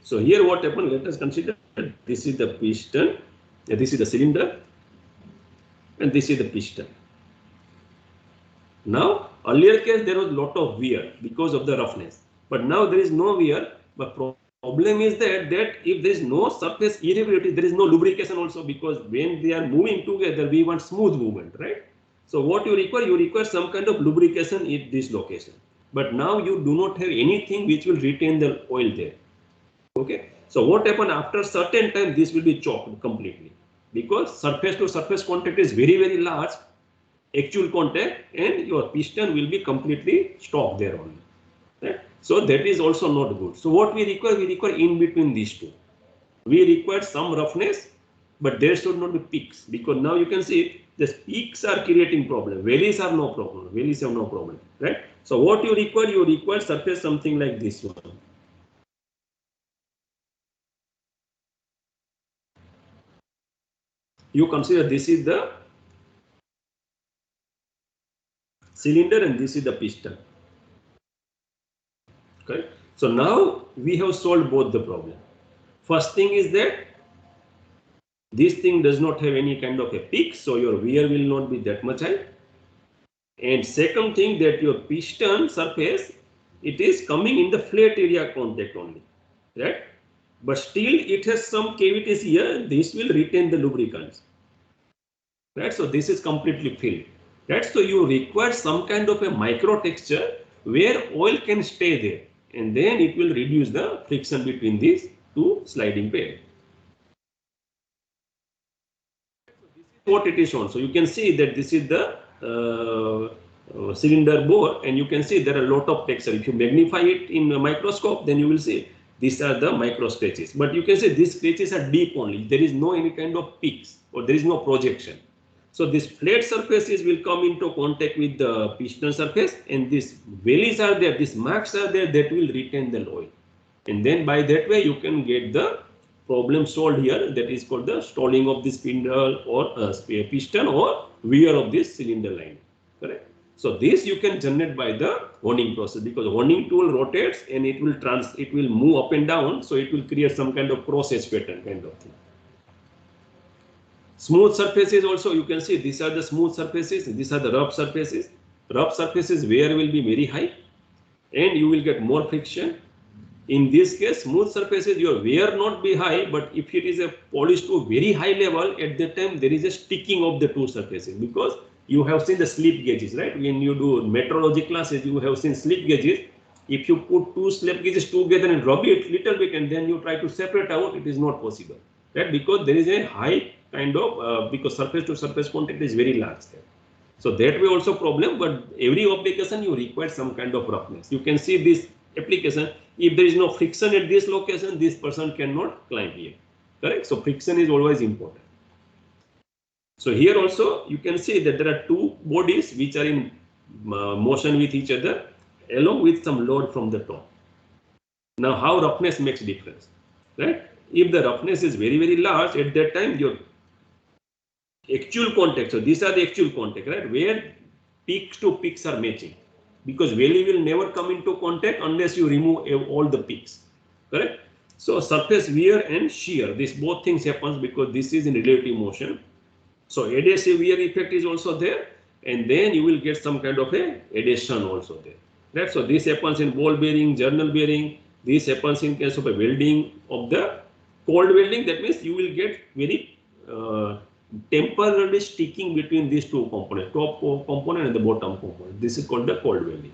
So here what happened, let us consider this is the piston, this is the cylinder, and this is the piston. Now, earlier case there was lot of wear because of the roughness, but now there is no wear. But problem is that if there is no surface irregularity, there is no lubrication also, because when they are moving together, we want smooth movement, right? So what you require some kind of lubrication at this location. But now you do not have anything which will retain the oil there. Okay. So what happen after certain time, this will be chopped completely, because surface to surface contact is very large. Actual contact, and your piston will be completely stopped there only. Right? So that is also not good. So what we require in between these two. We require some roughness, but there should not be peaks, because now you can see the peaks are creating problem. Valleys are no problem. Valleys have no problem. Right? So what you require surface something like this one. You consider this is the cylinder and this is the piston. Okay. So now we have solved both the problem. First thing is that this thing does not have any kind of a peak, so your wear will not be that much high. And second thing, that your piston surface, it is coming in the flat area contact only, right? But still it has some cavities here. This will retain the lubricants, right? So this is completely filled, right? So you require some kind of a micro texture where oil can stay there, and then it will reduce the friction between these two sliding pair. What it is shown. So you can see that this is the cylinder bore, and you can see there are a lot of texture. If you magnify it in a microscope, then you will see these are the micro scratches. But you can see these scratches are deep only. There is no any kind of peaks, or there is no projection. So these flat surfaces will come into contact with the piston surface, and these valleys are there, these marks are there, that will retain the oil. And then by that way you can get the problem solved here, that is called the stalling of the spindle or piston or wear of this cylinder line. Correct. So this you can generate by the honing process, because honing tool rotates and it will move up and down, so it will create some kind of cross edge pattern kind of thing. Smooth surfaces also, you can see these are the smooth surfaces, these are the rough surfaces. Rough surfaces wear will be very high and you will get more friction. In this case, smooth surfaces, your wear not be high, but if it is a polished to very high level, at that time there is a sticking of the two surfaces, because you have seen the slip gauges, right? When you do metrology classes, you have seen slip gauges. If you put two slip gauges together and rub it little bit and then you try to separate out, it is not possible, right? Because there is a high kind of, because surface to surface contact is very large there. So that way also problem, but every application you require some kind of roughness. You can see this application, if there is no friction at this location, this person cannot climb here, correct? So friction is always important. So here also you can see that there are two bodies which are in motion with each other along with some load from the top. Now how roughness makes difference, right? If the roughness is very large, at that time your actual contact, so these are the actual contact, right, where peaks to peaks are matching, because valley will never come into contact unless you remove all the peaks, correct? So surface wear and shear, these both things happens because this is in relative motion. So adhesive wear effect is also there, and then you will get some kind of a adhesion also there, right? So this happens in ball bearing, journal bearing. This happens in case of a welding of the cold welding. That means you will get very temporarily sticking between these two components, top component and the bottom component. This is called the cold welding.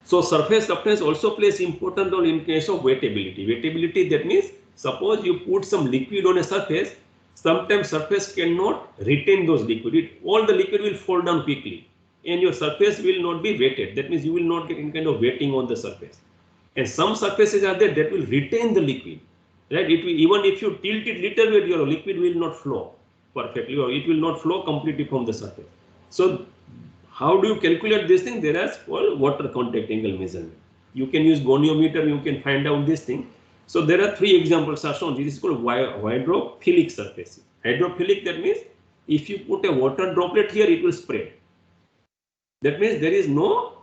So surface roughness also plays important role in case of wettability. Wettability, that means suppose you put some liquid on a surface, sometimes surface cannot retain those liquid. All the liquid will fall down quickly and your surface will not be wetted. That means you will not get any kind of wetting on the surface. And some surfaces are there that will retain the liquid. Right? It will, even if you tilt it little bit, your liquid will not flow. perfectly, or it will not flow completely from the surface. So how do you calculate this thing? There is called water contact angle measurement. You can use goniometer, you can find out this thing. So there are three examples are shown. This is called hydrophilic surface. Hydrophilic, that means if you put a water droplet here, it will spread. That means there is no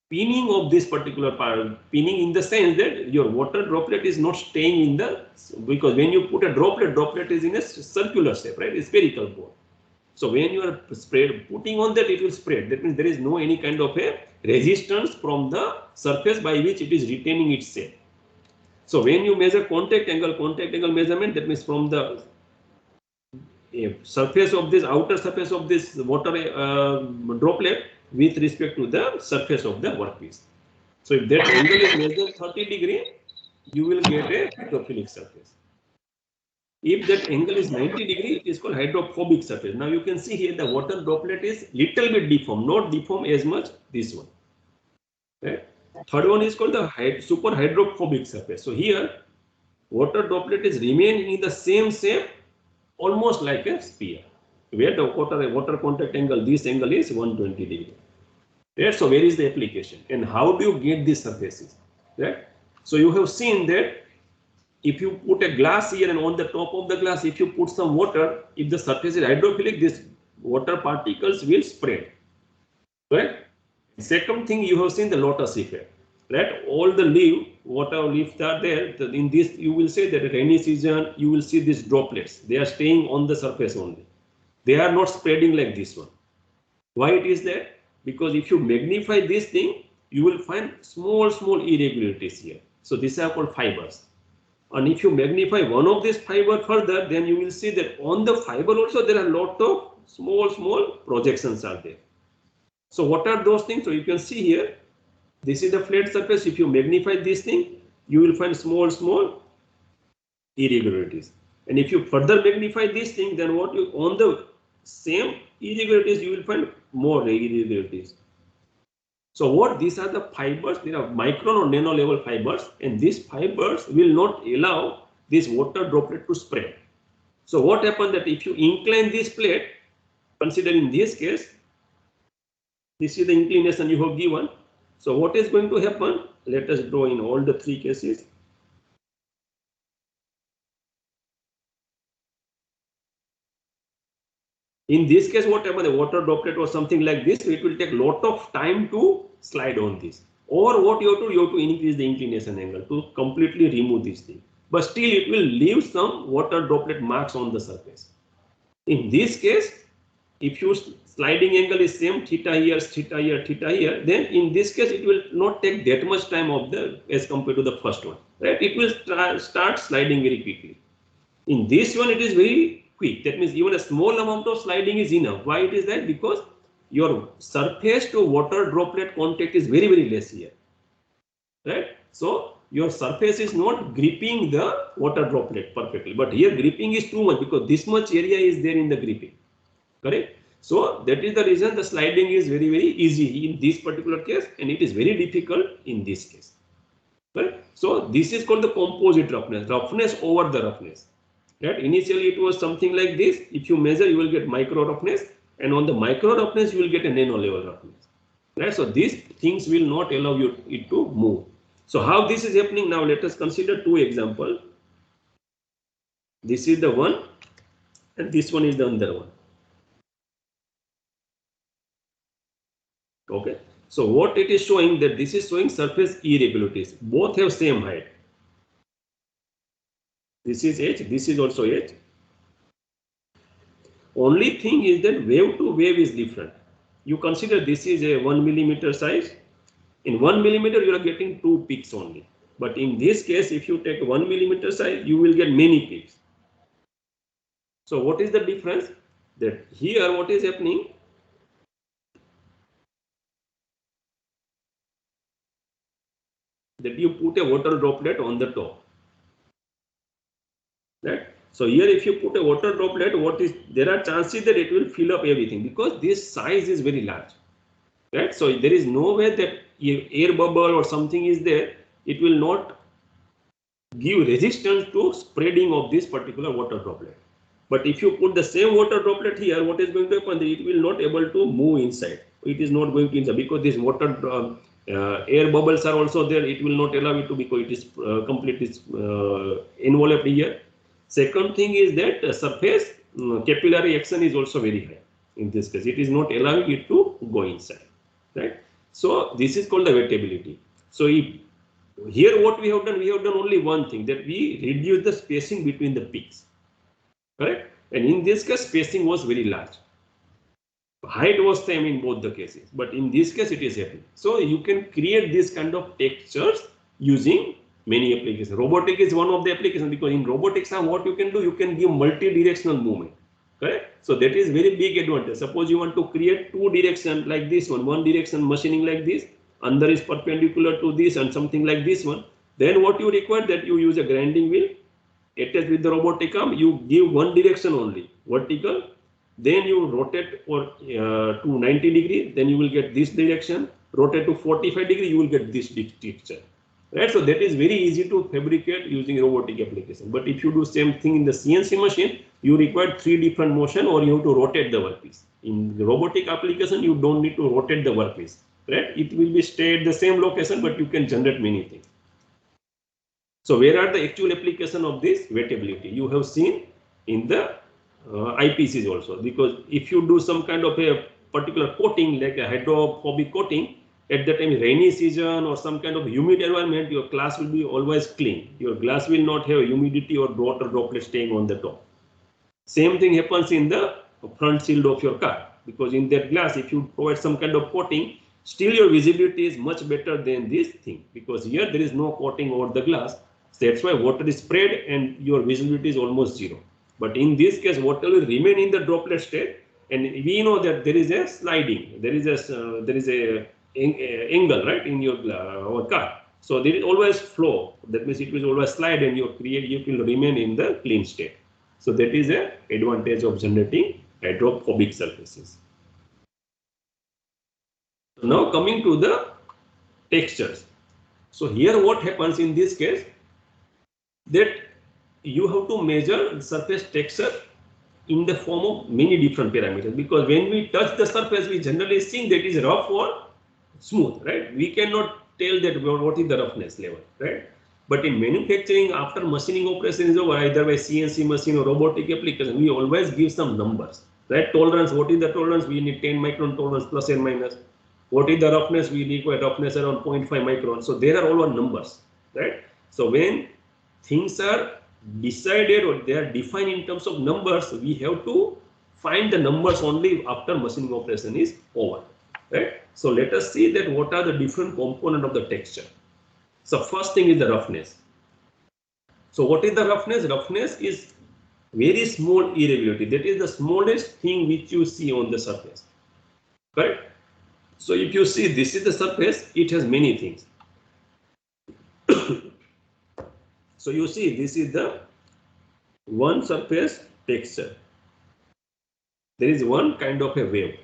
pinning of this particular part. Pinning in the sense that your water droplet is not staying in the, because when you put a droplet is in a circular shape, right? It's spherical ball. So when you are putting on that, it will spread. That means there is no any kind of a resistance from the surface by which it is retaining its shape. So when you measure contact angle measurement, that means from the surface of this, outer surface of this water droplet with respect to the surface of the workpiece. So if that angle is measured 30 degree, you will get a hydrophilic surface. If that angle is 90 degree, it is called hydrophobic surface. Now you can see here the water droplet is little bit deformed, not deformed as much this one. Right? Third one is called the super hydrophobic surface. So here water droplet is remaining in the same shape, almost like a sphere. Where the water contact angle, this angle is 120 degree. Right? So where is the application and how do you get these surfaces? Right? So you have seen that if you put a glass here and on the top of the glass, if you put some water, if the surface is hydrophilic, these water particles will spread. Right? Second thing, you have seen the lotus effect. Right? All the water leaves are there. In this, you will say that rainy season, you will see these droplets. They are staying on the surface only. They are not spreading like this one. Why it is that? Because if you magnify this thing, you will find small irregularities here. So these are called fibers. And if you magnify one of these fiber further, then you will see that on the fiber also there are a lot of small projections are there. So what are those things? So you can see here, this is the flat surface. If you magnify this thing, you will find small irregularities. And if you further magnify this thing, then what you on the same irregularities, you will find more irregularities. So what these are the fibers, they are micron or nano level fibers, and these fibers will not allow this water droplet to spread. So what happens that if you incline this plate, consider in this case, this is the inclination you have given. So what is going to happen? Let us draw in all the three cases. In this case, what happens? The water droplet or something like this, so it will take a lot of time to slide on this. Or what you have to increase the inclination angle to completely remove this thing. But still, it will leave some water droplet marks on the surface. In this case, if your sliding angle is same theta here, then in this case it will not take that much time of the as compared to the first one. Right? It will start sliding very quickly. In this one, it is very quick. That means even a small amount of sliding is enough. Why it is that? Because your surface to water droplet contact is very less here. Right? So your surface is not gripping the water droplet perfectly. But here gripping is too much because this much area is there in the gripping. Correct? So that is the reason the sliding is very easy in this particular case, and it is very difficult in this case. Right? So this is called the composite roughness over the roughness. Right? Initially it was something like this. If you measure, you will get micro roughness, and on the micro roughness you will get a nano level roughness. Right? So these things will not allow it to move. So how this is happening now? Let us consider two examples. This is the one, and this one is the other one. Okay. So what it is showing, that this is showing surface irregularities. Both have same height. This is H, this is also H. Only thing is that wave to wave is different. You consider this is a 1 millimeter size. In 1 millimeter, you are getting 2 peaks only. But in this case, if you take 1 millimeter size, you will get many peaks. So what is the difference? That here what is happening? That you put a water droplet on the top. Right? So here if you put a water droplet, there are chances that it will fill up everything because this size is very large. Right? So there is no way that air bubble or something is there, it will not give resistance to spreading of this particular water droplet. But if you put the same water droplet here, what is going to happen? It will not able to move inside. It is not going to inside because this water air bubbles are also there. It will not allow it to, because it is completely enveloped here. Second thing is that surface capillary action is also very high. In this case, it is not allowing it to go inside, right? So this is called the wettability. So if here what we have done only one thing, that we reduce the spacing between the peaks, correct? And in this case, spacing was very large. Height was same in both the cases, but in this case it is heavy. So you can create this kind of textures using many applications. Robotic is one of the applications, because in robotics what you can do, you can give multi-directional movement, correct? So that is very big advantage. Suppose you want to create two direction like this one direction machining like this, under is perpendicular to this and something like this one. Then what you require, that you use a grinding wheel attached with the robotic arm, you give one direction only, vertical, then you rotate to 90 degree, then you will get this direction, rotate to 45 degree, you will get this texture, right? So that is very easy to fabricate using robotic application. But if you do same thing in the CNC machine, you require three different motion, or you have to rotate the workpiece. In the robotic application, you don't need to rotate the workpiece, right? It will be stay at the same location, but you can generate many things. So where are the actual application of this wettability? You have seen in the IPCs also, because if you do some kind of a particular coating like a hydrophobic coating, at the time rainy season or some kind of humid environment, your glass will be always clean. Your glass will not have humidity or water droplet staying on the top. Same thing happens in the front shield of your car, because in that glass, if you provide some kind of coating, still your visibility is much better than this thing, because here there is no coating over the glass. So that's why water is sprayed and your visibility is almost zero. But in this case, water will remain in the droplet state, and we know that there is a sliding, there is a angle, right, in your car. So there is always flow. That means it will always slide, and you will remain in the clean state. So that is a advantage of generating hydrophobic surfaces. Now coming to the textures. So here what happens in this case, that you have to measure surface texture in the form of many different parameters, because when we touch the surface, we generally think that is rough or smooth, right? We cannot tell that what is the roughness level, right? But in manufacturing, after machining operation is over, either by CNC machine or robotic application, we always give some numbers, right? Tolerance, what is the tolerance? We need 10 micron tolerance plus and minus. What is the roughness? We require roughness around 0.5 micron. So there are all our numbers, right? So when things are decided or they are defined in terms of numbers, we have to find the numbers only after machining operation is over, right? So let us see that what are the different components of the texture. So first thing is the roughness. So what is the roughness? Roughness is very small irregularity. That is the smallest thing which you see on the surface, right? So if you see, this is the surface, it has many things. So you see, this is the one surface texture. There is one kind of a wave.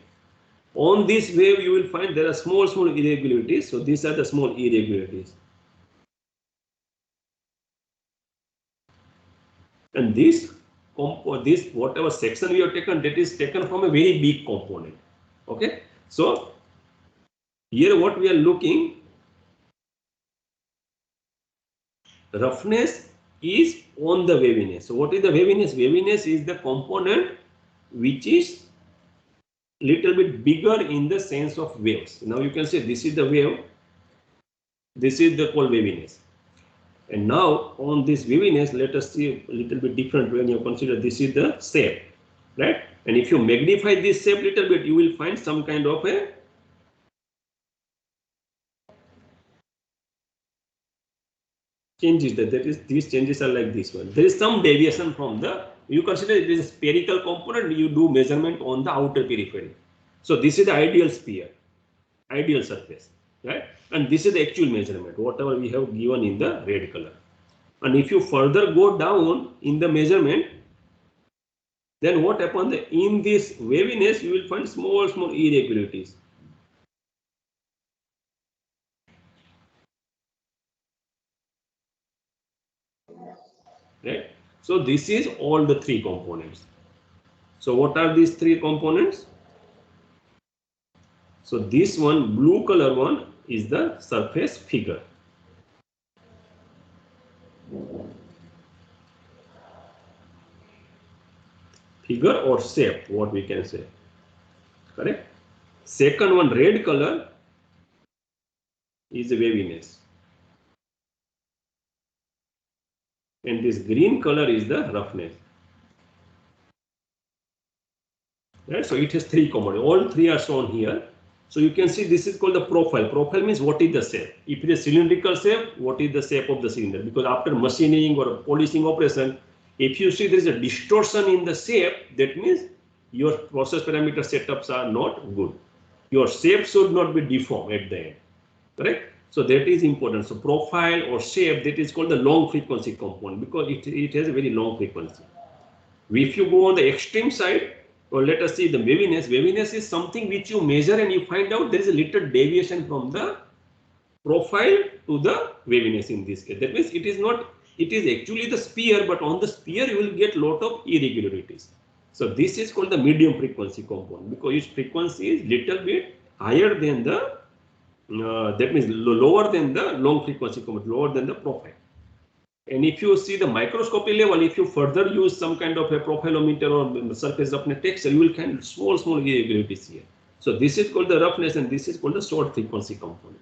On this wave, you will find there are small irregularities. So these are the small irregularities. And this whatever section we have taken, that is taken from a very big component. Okay. So here what we are looking, roughness is on the waviness. So what is the waviness? Waviness is the component which is little bit bigger in the sense of waves. Now you can say this is the wave, this is the called waviness. And now on this waviness, let us see a little bit different when you consider this is the shape, right? And if you magnify this shape little bit, you will find some kind of a changes. That is, these changes are like this one. There is some deviation from the, you consider it is a spherical component, you do measurement on the outer periphery. So this is the ideal sphere, ideal surface, right? And this is the actual measurement, whatever we have given in the red color. And if you further go down in the measurement, then what happens? In this waviness, you will find small irregularities. Right? So this is all the three components. So what are these three components? So this one, blue color one, is the surface figure. Figure or shape, what we can say. Correct? Second one, red color, is the waviness. And this green color is the roughness. Right? So it has three components. All three are shown here. So you can see this is called the profile. Profile means what is the shape. If it is cylindrical shape, what is the shape of the cylinder? Because after machining or polishing operation, if you see there is a distortion in the shape, that means your process parameter setups are not good. Your shape should not be deformed at the end. Correct? So that is important. So profile or shape, that is called the long frequency component because it has a very long frequency. If you go on the extreme side, or let us see the waviness. Waviness is something which you measure and you find out there is a little deviation from the profile to the waviness in this case. That means it is not, it is actually the sphere, but on the sphere you will get lot of irregularities. So this is called the medium frequency component because its frequency is little bit higher than the, that means lower than the long frequency component, lower than the profile. And if you see the microscopy level, if you further use some kind of a profilometer or surface roughness texture, you will find small irregularities here. So this is called the roughness and this is called the short frequency component.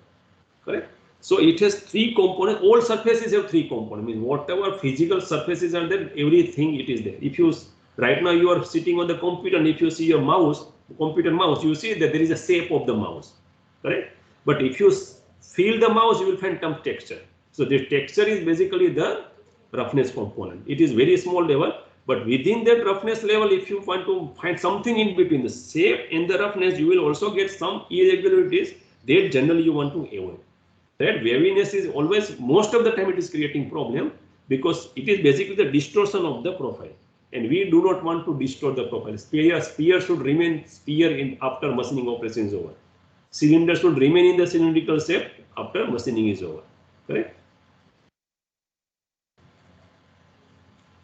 Correct? So it has three components. All surfaces have three components. Means whatever physical surfaces are there, everything it is there. If you right now you are sitting on the computer and if you see your mouse, computer mouse, you see that there is a shape of the mouse. Correct? But if you feel the mouse, you will find some texture. So the texture is basically the roughness component. It is very small level, but within that roughness level, if you want to find something in between the shape and the roughness, you will also get some irregularities that generally you want to avoid. That waviness is always, most of the time it is creating problem because it is basically the distortion of the profile. And we do not want to distort the profile. Sphere should remain sphere in after machining operation is over. Cylinder should remain in the cylindrical shape after machining is over. Correct?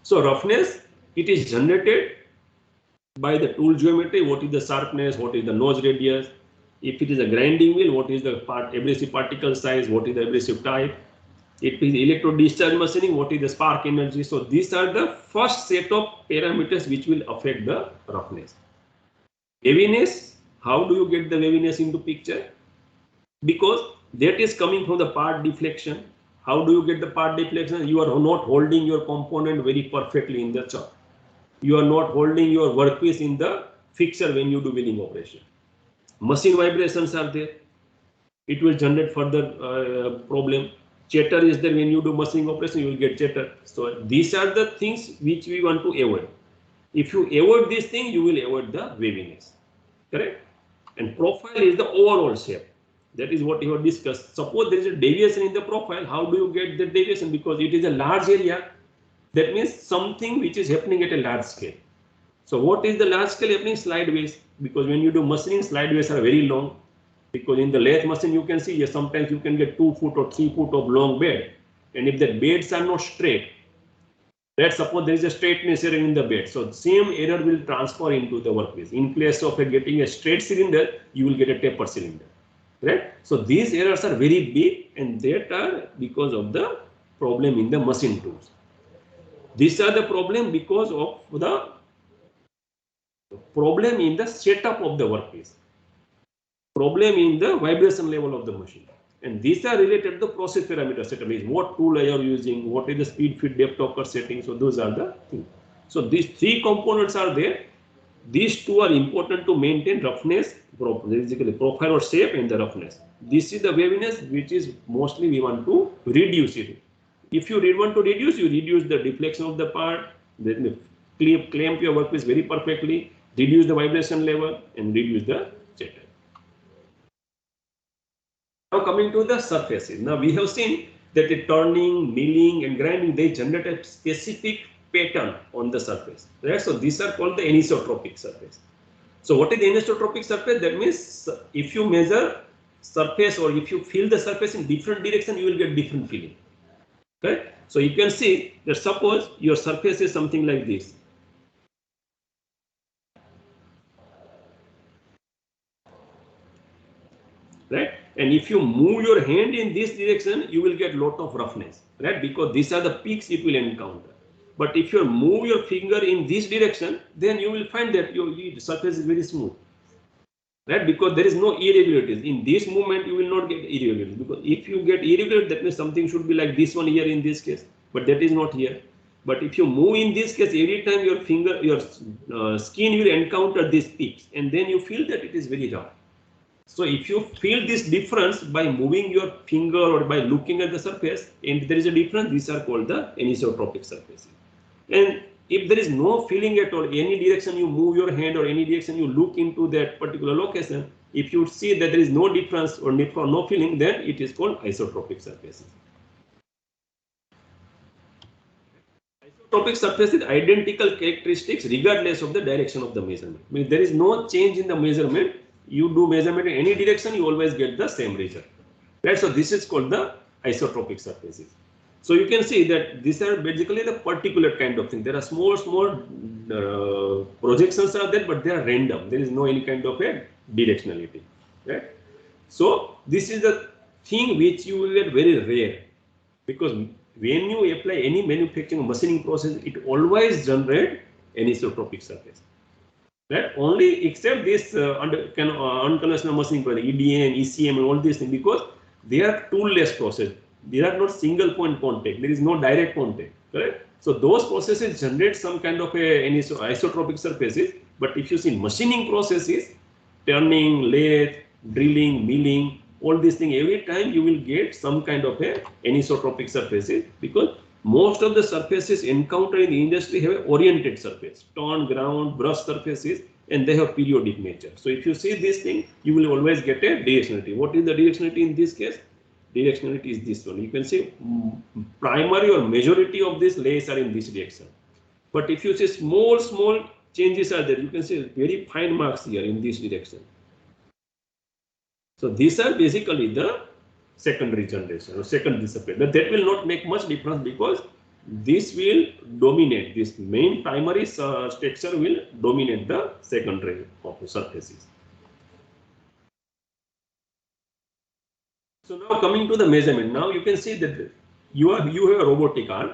So roughness, it is generated by the tool geometry. What is the sharpness? What is the nose radius? If it is a grinding wheel, what is the abrasive particle size? What is the abrasive type? If it is electrode discharge machining, what is the spark energy? So these are the first set of parameters which will affect the roughness. Waviness, how do you get the waviness into picture? Because that is coming from the part deflection. How do you get the part deflection? You are not holding your component very perfectly in the chuck. You are not holding your workpiece in the fixture when you do milling operation. Machine vibrations are there. It will generate further problem. Chatter is there when you do machining operation, you will get chatter. So these are the things which we want to avoid. If you avoid this thing, you will avoid the waviness. Correct? And profile is the overall shape. That is what you have discussed. Suppose there is a deviation in the profile. How do you get the deviation? Because it is a large area. That means something which is happening at a large scale. So what is the large scale happening? Slideways. Because when you do machining, slideways are very long. Because in the lathe machine, you can see, yes, sometimes you can get 2 foot or 3 foot of long bed. And if the beds are not straight, let's suppose there is a straightness error in the bed. So the same error will transfer into the workpiece. In place of getting a straight cylinder, you will get a tapered cylinder. Right? So these errors are very big and that are because of the problem in the machine tools. These are the problem because of the problem in the setup of the workpiece. Problem in the vibration level of the machine. And these are related to the process parameter setup. Is what tool are you using, what is the speed, feed, depth of cut setting. So those are the things. So these three components are there. These two are important to maintain roughness, basically profile or shape and the roughness. This is the waviness which is mostly we want to reduce it. If you want to reduce, you reduce the deflection of the part, then clamp your workpiece very perfectly, reduce the vibration level and reduce the chatter. Now coming to the surfaces. Now we have seen that the turning, milling and grinding, they generate a specific pattern on the surface. Right? So these are called the anisotropic surface. So what is the anisotropic surface? That means if you measure surface or if you feel the surface in different direction, you will get different feeling. Right? So you can see that suppose your surface is something like this. right? And if you move your hand in this direction, you will get lot of roughness, right? Because these are the peaks it will encounter. But if you move your finger in this direction, then you will find that your surface is very smooth, right? Because there is no irregularities. In this movement, you will not get irregularities, because if you get irregular, that means something should be like this one here in this case, but that is not here. But if you move in this case, every time your finger, your skin will encounter these peaks, and then you feel that it is very rough. So if you feel this difference by moving your finger or by looking at the surface, and there is a difference, these are called the anisotropic surfaces. And if there is no feeling at all, any direction you move your hand or any direction you look into that particular location, if you see that there is no difference or no feeling, then it is called isotropic surfaces. Isotropic surfaces identical characteristics regardless of the direction of the measurement. I mean, there is no change in the measurement. You do measurement in any direction, you always get the same result. Right? So this is called the isotropic surfaces. So you can see that these are basically the particular kind of thing. There are small projections are there, but they are random. There is no any kind of a directionality. Right? So this is the thing which you will get very rare, because when you apply any manufacturing machining process, it always generates anisotropic surface. Right? Only except this unconventional machining process, EDM, ECM, and all these things, because they are tool-less process. They are not single point contact. There is no direct contact. Correct? So those processes generate some kind of a isotropic surfaces. But if you see machining processes, turning, lathe, drilling, milling, all these things, every time you will get some kind of a anisotropic surfaces, because most of the surfaces encountered in the industry have an oriented surface, turn, ground, brush surfaces, and they have periodic nature. So if you see this thing, you will always get a directionality. What is the directionality in this case? Directionality is this one. You can see primary or majority of these layers are in this direction. But if you see small changes are there, you can see very fine marks here in this direction. So these are basically the secondary generation or secondary surface. But that will not make much difference, because this will dominate. This main primary structure will dominate the secondary of the surfaces. So now coming to the measurement, now you can see that you have a robotic arm,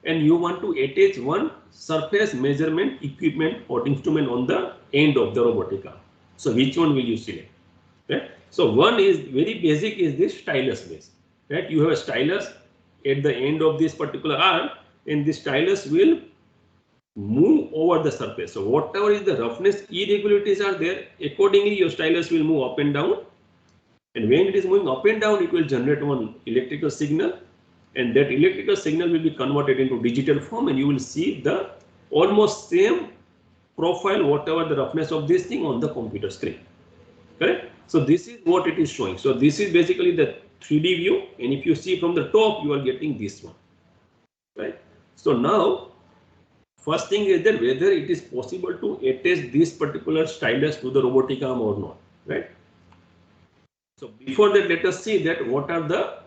and you want to attach one surface measurement equipment or instrument on the end of the robotic arm. So which one will you select? Right? So one is very basic, is this stylus base. Right? You have a stylus at the end of this particular arm, and this stylus will move over the surface. So whatever is the roughness, irregularities are there, accordingly your stylus will move up and down. And when it is moving up and down, it will generate one electrical signal, and that electrical signal will be converted into digital form, and you will see the almost same profile, whatever the roughness of this thing on the computer screen. Correct? So this is what it is showing. So this is basically the 3D view, and if you see from the top, you are getting this one. Right? So now, first thing is that whether it is possible to attach this particular stylus to the robotic arm or not. Right? So before that, let us see that what are the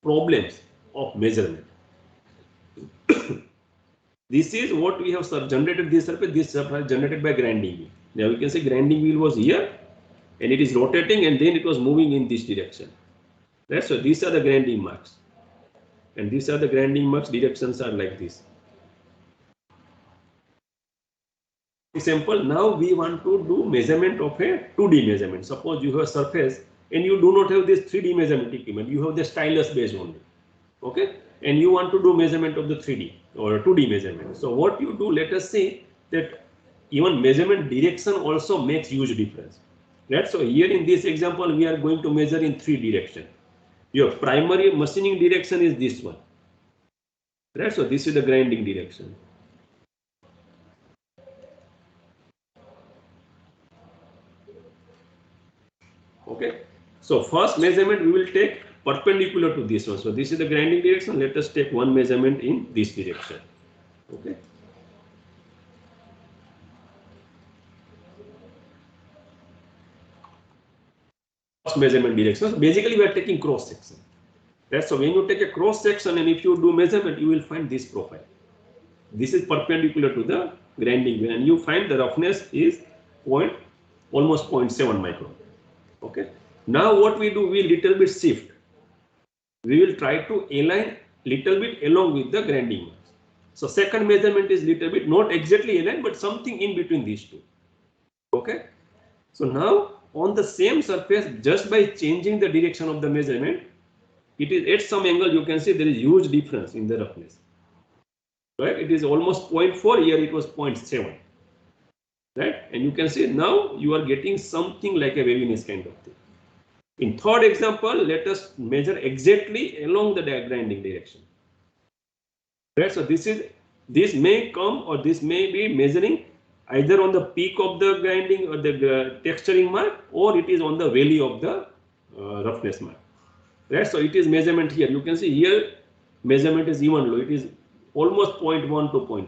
problems of measurement. This is what we have generated this surface. This surface generated by grinding wheel. Now we can say grinding wheel was here, and it is rotating, and then it was moving in this direction. Right? So these are the grinding marks, and these are the grinding marks. Directions are like this. Example, now we want to do measurement of a 2D measurement. Suppose you have a surface and you do not have this 3D measurement equipment. You have the stylus base only. Okay, and you want to do measurement of the 3D or 2D measurement. So what you do, let us say that even measurement direction also makes huge difference. Right? So here in this example, we are going to measure in 3 directions. Your primary machining direction is this one. Right? So this is the grinding direction. Okay. So first measurement we will take perpendicular to this one. So this is the grinding direction. Let us take one measurement in this direction. Okay. First measurement direction. So basically we are taking cross section. Right? So when you take a cross section and if you do measurement, you will find this profile. This is perpendicular to the grinding wheel, and you find the roughness is almost 0.7 micron. Okay. Now what we do, we little bit shift. We will try to align little bit along with the grinding marks. So second measurement is little bit not exactly aligned, but something in between these two. Okay. So now on the same surface, just by changing the direction of the measurement, it is at some angle you can see there is huge difference in the roughness. Right? It is almost 0.4, here it was 0.7. Right? And you can see now you are getting something like a waviness kind of thing. In third example, let us measure exactly along the grinding direction. Right? So this may come, or this may be measuring either on the peak of the grinding or the texturing mark, or it is on the valley of the roughness mark. Right? So it is measurement here. You can see here measurement is even low. It is almost 0.1 to 0.2.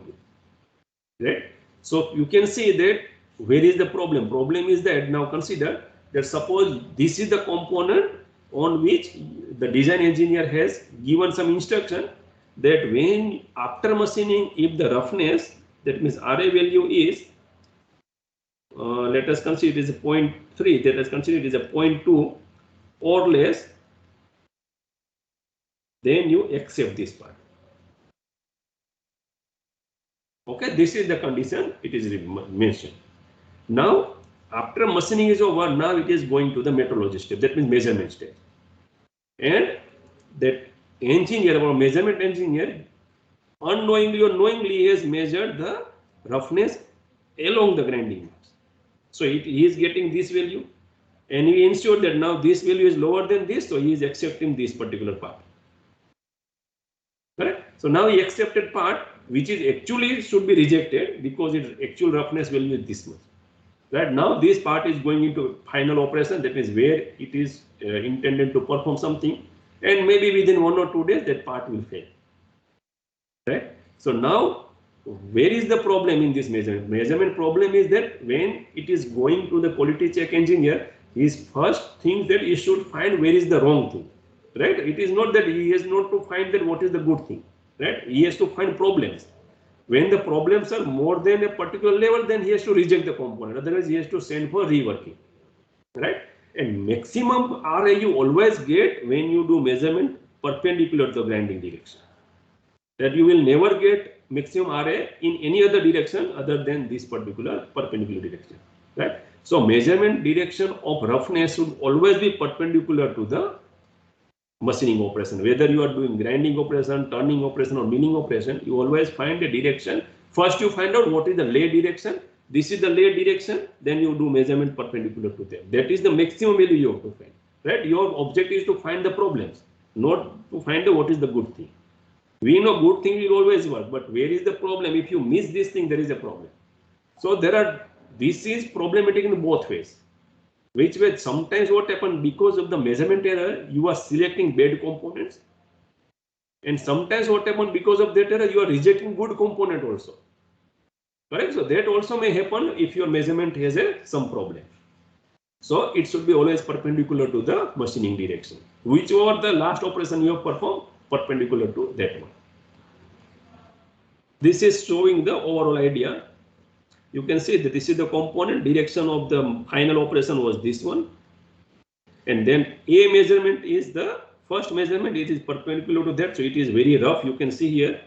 Right? So you can see that where is the problem? Problem is that now consider that suppose this is the component on which the design engineer has given some instruction that when after machining, if the roughness, that means RA value is let us consider it is a 0.3, let us consider it is a 0.2 or less, then you accept this part. Okay, this is the condition it is mentioned. Now after machining is over, now it is going to the metrology step, that means measurement stage. And that engineer or measurement engineer unknowingly or knowingly has measured the roughness along the grinding marks. So he is getting this value, and he ensured that now this value is lower than this, so he is accepting this particular part. Correct? So now he accepted part which is actually should be rejected because its actual roughness value is this much. Right? Now this part is going into final operation, that is where it is intended to perform something, and maybe within 1 or 2 days that part will fail. Right? So now where is the problem in this measurement? Measurement problem is that when it is going to the quality check engineer, his first thing that he should find where is the wrong thing. Right? It is not that he has not to find that what is the good thing. Right? He has to find problems. When the problems are more than a particular level, then he has to reject the component. Otherwise, he has to send for reworking. Right? And maximum RA you always get when you do measurement perpendicular to the grinding direction. That you will never get maximum RA in any other direction other than this particular perpendicular direction. Right? So measurement direction of roughness should always be perpendicular to the machining operation. Whether you are doing grinding operation, turning operation, or milling operation, you always find a direction. First you find out what is the lay direction. This is the lay direction, then you do measurement perpendicular to them. That is the maximum value you have to find. Right? Your objective is to find the problems, not to find out what is the good thing. We know good thing will always work, but where is the problem? If you miss this thing, there is a problem. So this is problematic in both ways. Which way sometimes what happens, because of the measurement error, you are selecting bad components, and sometimes what happens, because of that error, you are rejecting good component also. Correct? So that also may happen if your measurement has some problem. So it should be always perpendicular to the machining direction. Whichever the last operation you have performed, perpendicular to that one. This is showing the overall idea. You can see that this is the component, direction of the final operation was this one. And then A measurement is the first measurement, it is perpendicular to that, so it is very rough, you can see here.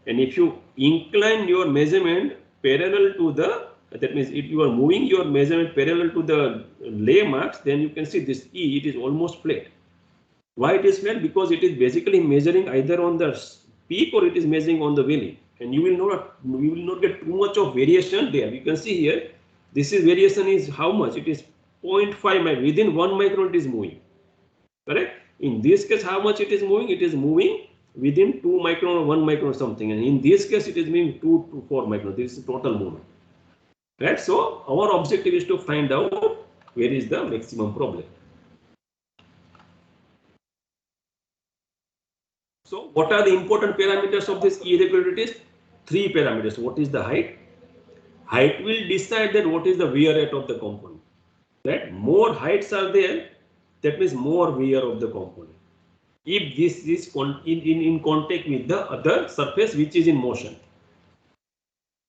And if you incline your measurement parallel to the, that means if you are moving your measurement parallel to the lay marks, then you can see this E, it is almost flat. Why it is flat? Because it is basically measuring either on the peak or it is measuring on the valley. And you will not get too much of variation there. You can see here, this is variation is how much? It is 0.5 micron, within 1 micron it is moving. Correct? In this case, how much it is moving? It is moving within 2 micron or 1 micron or something. And in this case, it is moving 2 to 4 micron. This is total movement. Right? So our objective is to find out where is the maximum problem. So what are the important parameters of this irregularities? 3 parameters. What is the height? Height will decide that what is the wear rate of the component. Right? More heights are there, that means more wear of the component. If this is in contact with the other surface which is in motion.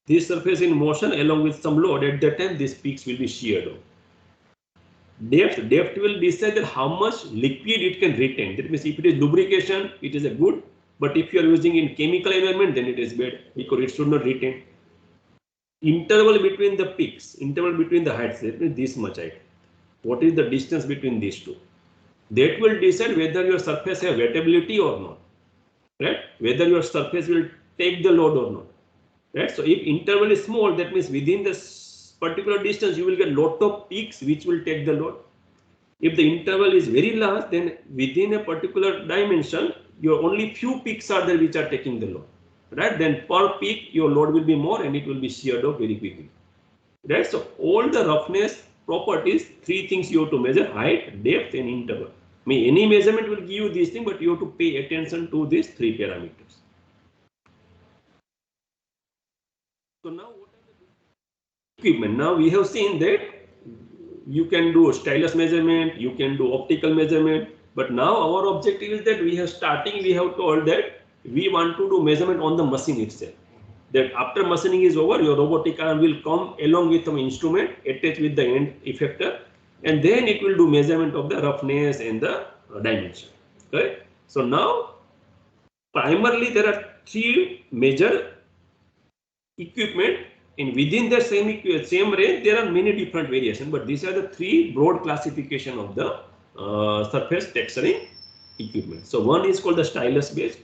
This surface in motion along with some load, at that time these peaks will be sheared off. Depth will decide that how much liquid it can retain. That means if it is lubrication, it is a good. But if you are using in chemical environment, then it is bad because it should not retain. Interval between the peaks, interval between the heights, that means this much height. What is the distance between these two? That will decide whether your surface have wettability or not, right? Whether your surface will take the load or not, right? So if interval is small, that means within this particular distance, you will get lot of peaks which will take the load. If the interval is very large, then within a particular dimension, your only few peaks are there which are taking the load, right? Then per peak, your load will be more and it will be sheared off very quickly, right? So all the roughness properties, three things you have to measure: height, depth, and interval. I mean, any measurement will give you these things, but you have to pay attention to these three parameters. So now what are the equipment? Now we have seen that you can do stylus measurement, you can do optical measurement, but now our objective is that we have told that we want to do measurement on the machine itself. That after machining is over, your robotic arm will come along with some instrument attached with the end effector, and then it will do measurement of the roughness and the dimension. Okay? So now primarily there are three major equipment, and within the same range there are many different variations, but these are the three broad classification of the surface texturing equipment. So one is called the stylus based.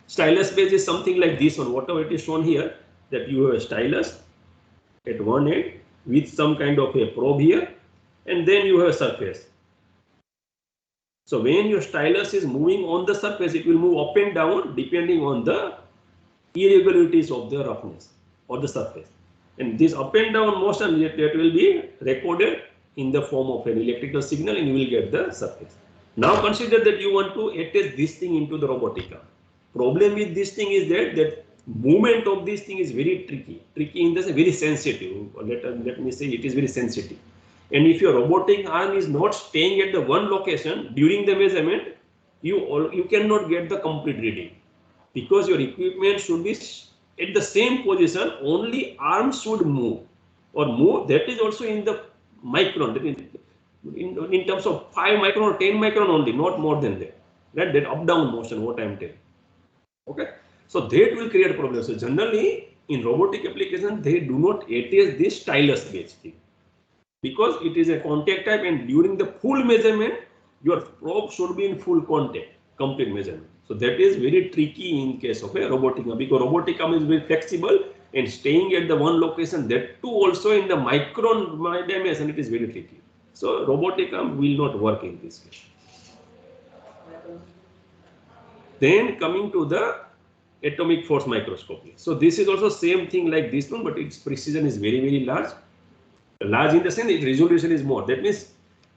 Stylus base is something like this one, whatever it is shown here, that you have a stylus at one end with some kind of a probe here, and then you have a surface. So when your stylus is moving on the surface, it will move up and down depending on the irregularities of the roughness or the surface. And this up and down motion that will be recorded in the form of an electrical signal, and you will get the surface. Now consider that you want to attach this thing into the robotic arm. Problem with this thing is that movement of this thing is very tricky in the sense very sensitive. Let me say it is very sensitive. And if your robotic arm is not staying at the one location during the measurement, you cannot get the complete reading, because your equipment should be at the same position. Only arms should move or move. That is also in the micron. That is in terms of 5 micron or 10 micron only, not more than that. Right? That up down motion, what I am telling. Okay, so that will create a problem. So generally in robotic application, they do not attach this stylus based thing, because it is a contact type, and during the full measurement, your probe should be in full contact, complete measurement. So that is very tricky in case of a robotic arm, because robotic arm is very flexible and staying at the one location, that too also in the micron dimension, it is very tricky. So robotic arm will not work in this case. Then coming to the atomic force microscopy. So this is also same thing like this one, but its precision is very large. Large in the sense its resolution is more. That means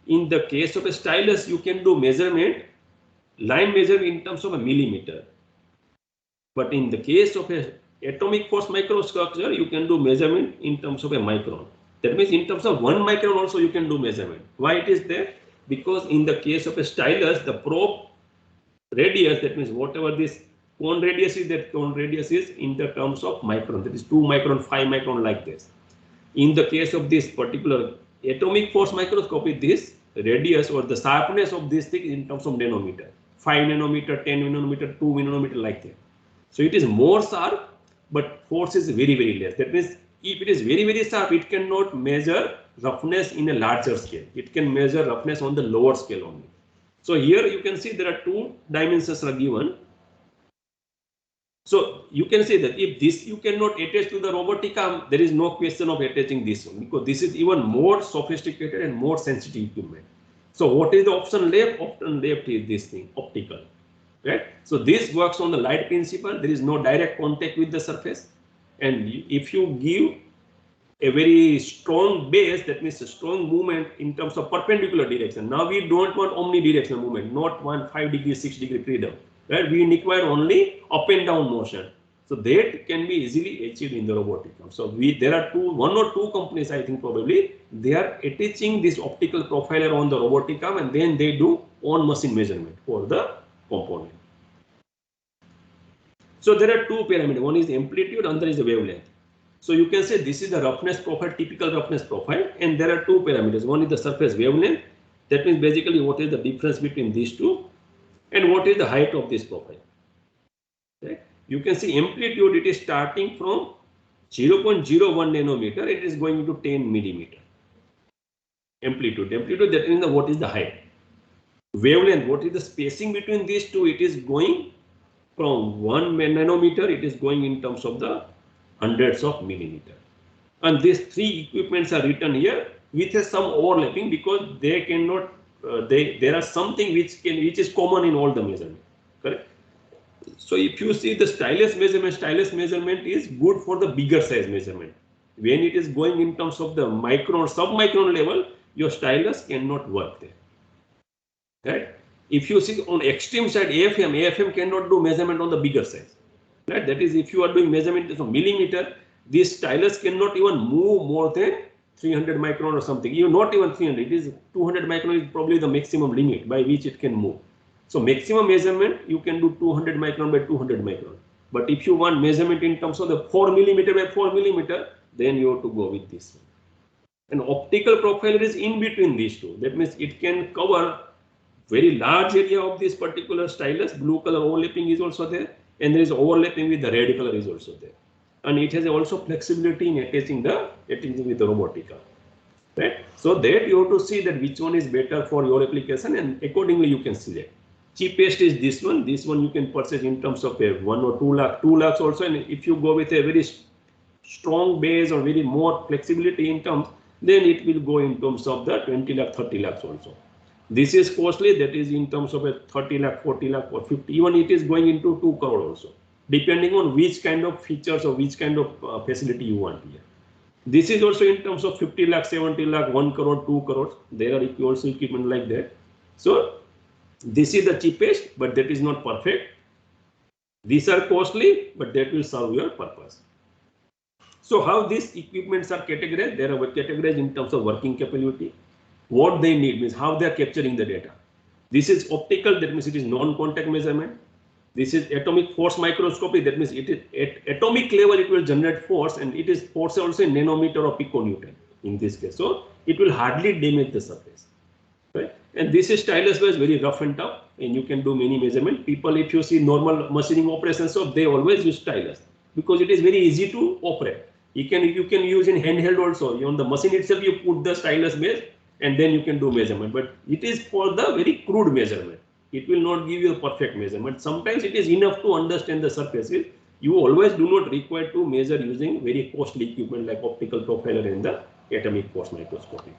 in the case of a stylus, you can do measurement, line measure in terms of a millimeter. But in the case of a atomic force microstructure, you can do measurement in terms of a micron. That means in terms of 1 micron also you can do measurement. Why it is there? Because in the case of a stylus, the probe radius, that means whatever this cone radius is, that cone radius is in the terms of micron. That is 2 micron, 5 micron like this. In the case of this particular atomic force microscopy, this radius or the sharpness of this thing in terms of nanometer, 5 nanometer, 10 nanometer, 2 nanometer like that. So it is more sharp, but force is very less. That means if it is very sharp, it cannot measure roughness in a larger scale. It can measure roughness on the lower scale only. So here you can see there are 2 dimensions are given. So you can say that if this you cannot attach to the robotic arm, there is no question of attaching this one, because this is even more sophisticated and more sensitive equipment. So what is the option left? Option left is this thing, optical, right? So this works on the light principle. There is no direct contact with the surface, and if you give a very strong base, that means a strong movement in terms of perpendicular direction. Now we don't want omnidirectional movement, not 5 degree, 6 degree freedom. Right? We require only up and down motion. So that can be easily achieved in the robotic arm. So there are 1 or 2 companies, I think probably, they are attaching this optical profiler on the robotic arm, and then they do on machine measurement for the component. So there are 2 parameters. One is amplitude, another is the wavelength. So you can say this is the roughness profile, typical roughness profile, and there are two parameters. One is the surface wavelength. That means basically what is the difference between these two, and what is the height of this profile. Right? You can see amplitude, it is starting from 0.01 nanometer, it is going to 10 millimeter. Amplitude, that means what is the height. Wavelength, what is the spacing between these two, it is going from 1 nanometer, it is going in terms of the hundreds of millimeter. And these three equipments are written here with some overlapping because they cannot, there are something which is common in all the measurement, correct? So if you see the stylus measurement is good for the bigger size measurement. When it is going in terms of the micron, sub-micron level, your stylus cannot work there. Right? If you see on extreme side AFM cannot do measurement on the bigger size. Right? That is, if you are doing measurement of millimeter, this stylus cannot even move more than 300 micron or something. Even not even 300, it is 200 micron is probably the maximum limit by which it can move. So maximum measurement you can do 200 micron by 200 micron. But if you want measurement in terms of the 4 millimeter by 4 millimeter, then you have to go with this one. An optical profiler is in between these two. That means it can cover very large area of this particular stylus. Blue color overlapping is also there, and there is overlapping with the red color is also there. And it has also flexibility in attaching with the Robotica. Right? So that you have to see that which one is better for your application, and accordingly you can select. Cheapest is this one. This one you can purchase in terms of a 1 or 2 lakh, 2 lakhs also. And if you go with a very strong base or very more flexibility in terms, then it will go in terms of the 20 lakh, 30 lakhs also. This is costly, that is in terms of a 30 lakh, 40 lakh or 50, even it is going into 2 crore also, depending on which kind of features or which kind of facility you want here. This is also in terms of 50 lakh, 70 lakh, 1 crore, 2 crores. There are also equipment like that. So this is the cheapest, but that is not perfect. These are costly, but that will serve your purpose. So how these equipments are categorized? They are categorized in terms of working capability. What they need means how they are capturing the data. This is optical, that means it is non-contact measurement. This is atomic force microscopy, that means it is at atomic level it will generate force, and it is force also in nanometer or piconewton in this case. So it will hardly damage the surface. Right? And this is stylus wise very rough and tough, and you can do many measurements. People, if you see normal machining operations, so they always use stylus because it is very easy to operate. You can use in handheld also. On the machine itself, you put the stylus base, and then you can do measurement. But it is for the very crude measurement. It will not give you a perfect measurement. Sometimes it is enough to understand the surfaces. You always do not require to measure using very costly equipment like optical profiler and the atomic force microscopy.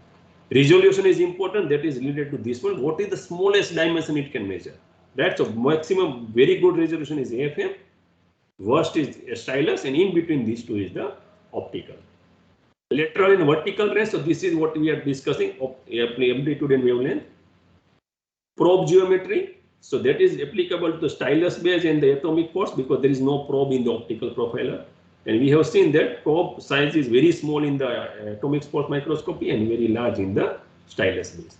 Resolution is important, that is related to this one. What is the smallest dimension it can measure? That's a maximum. Very good resolution is AFM, worst is stylus, and in between these two is the optical. Lateral and vertical range, so this is what we are discussing, amplitude and wavelength. Probe geometry, so that is applicable to the stylus base and the atomic force because there is no probe in the optical profiler. And we have seen that probe size is very small in the atomic force microscopy and very large in the stylus base.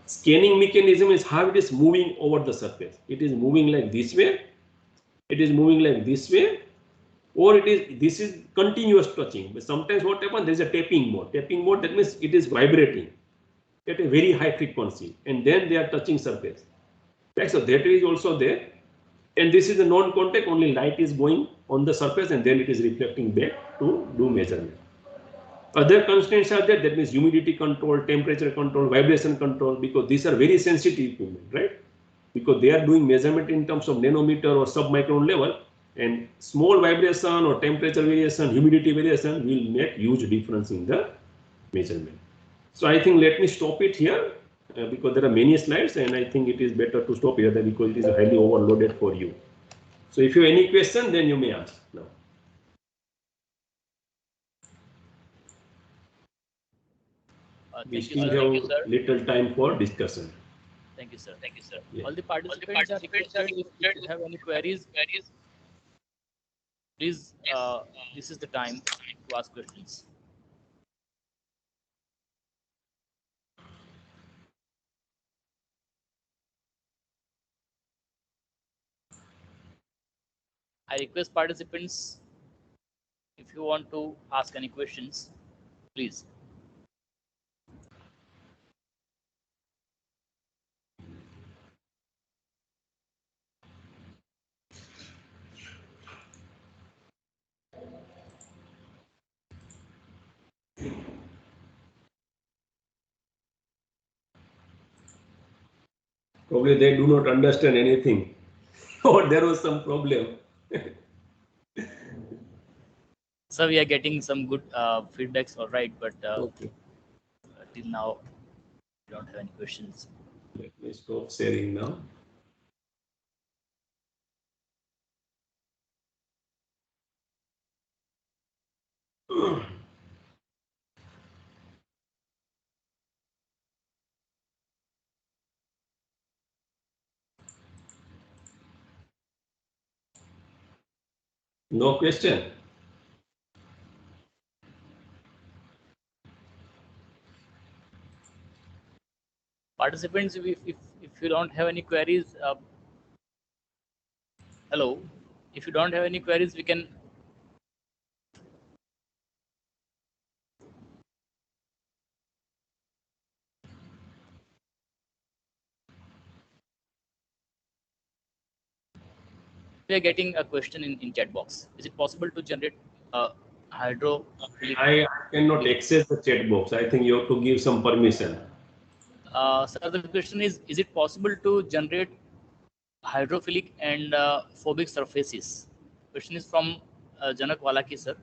Scanning mechanism is how it is moving over the surface. It is moving like this way, it is moving like this way, or this is continuous touching. But sometimes what happens, there is a tapping mode. Tapping mode, that means it is vibrating at a very high frequency, and then they are touching surface. Right? So that is also there. And this is a non-contact, only light is going on the surface and then it is reflecting back to do measurement. Other constraints are there, that means humidity control, temperature control, vibration control, because these are very sensitive equipment, right? Because they are doing measurement in terms of nanometer or sub-micron level, and small vibration or temperature variation, humidity variation will make huge difference in the measurement. So I think let me stop it here. Because there are many slides, and I think it is better to stop here because it is highly overloaded for you. So if you have any question, then you may ask now. We still have little time for discussion. Thank you, sir. Thank you, sir. Yeah. All the participants are requested, if you have any queries, please, this is the time to ask questions. I request participants, if you want to ask any questions, please. Probably they do not understand anything, or there was some problem. So we are getting some good feedbacks, all right, but Okay. till now, we don't have any questions. Let me stop sharing now. No question. Participants, if you don't have any queries, hello, if you don't have any queries, we can. We are getting a question in chat box. Is it possible to generate hydrophilic? I cannot access the chat box. I think you have to give some permission. Sir, the question is it possible to generate hydrophilic and phobic surfaces? Question is from Janak Walaki, sir.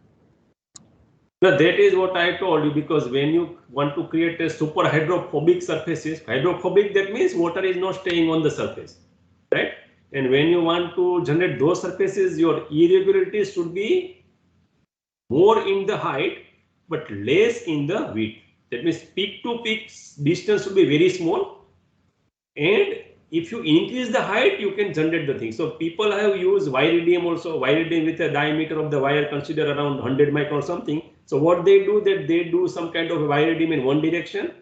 No, that is what I told you, because when you want to create a super hydrophobic surfaces, hydrophobic, that means water is not staying on the surface, right? And when you want to generate those surfaces, your irregularities should be more in the height, but less in the width. That means peak to peak distance should be very small, and if you increase the height, you can generate the thing. So people have used Iridium also, Iridium with a diameter of the wire considered around 100 micron or something. So what they do, that they do some kind of Iridium in one direction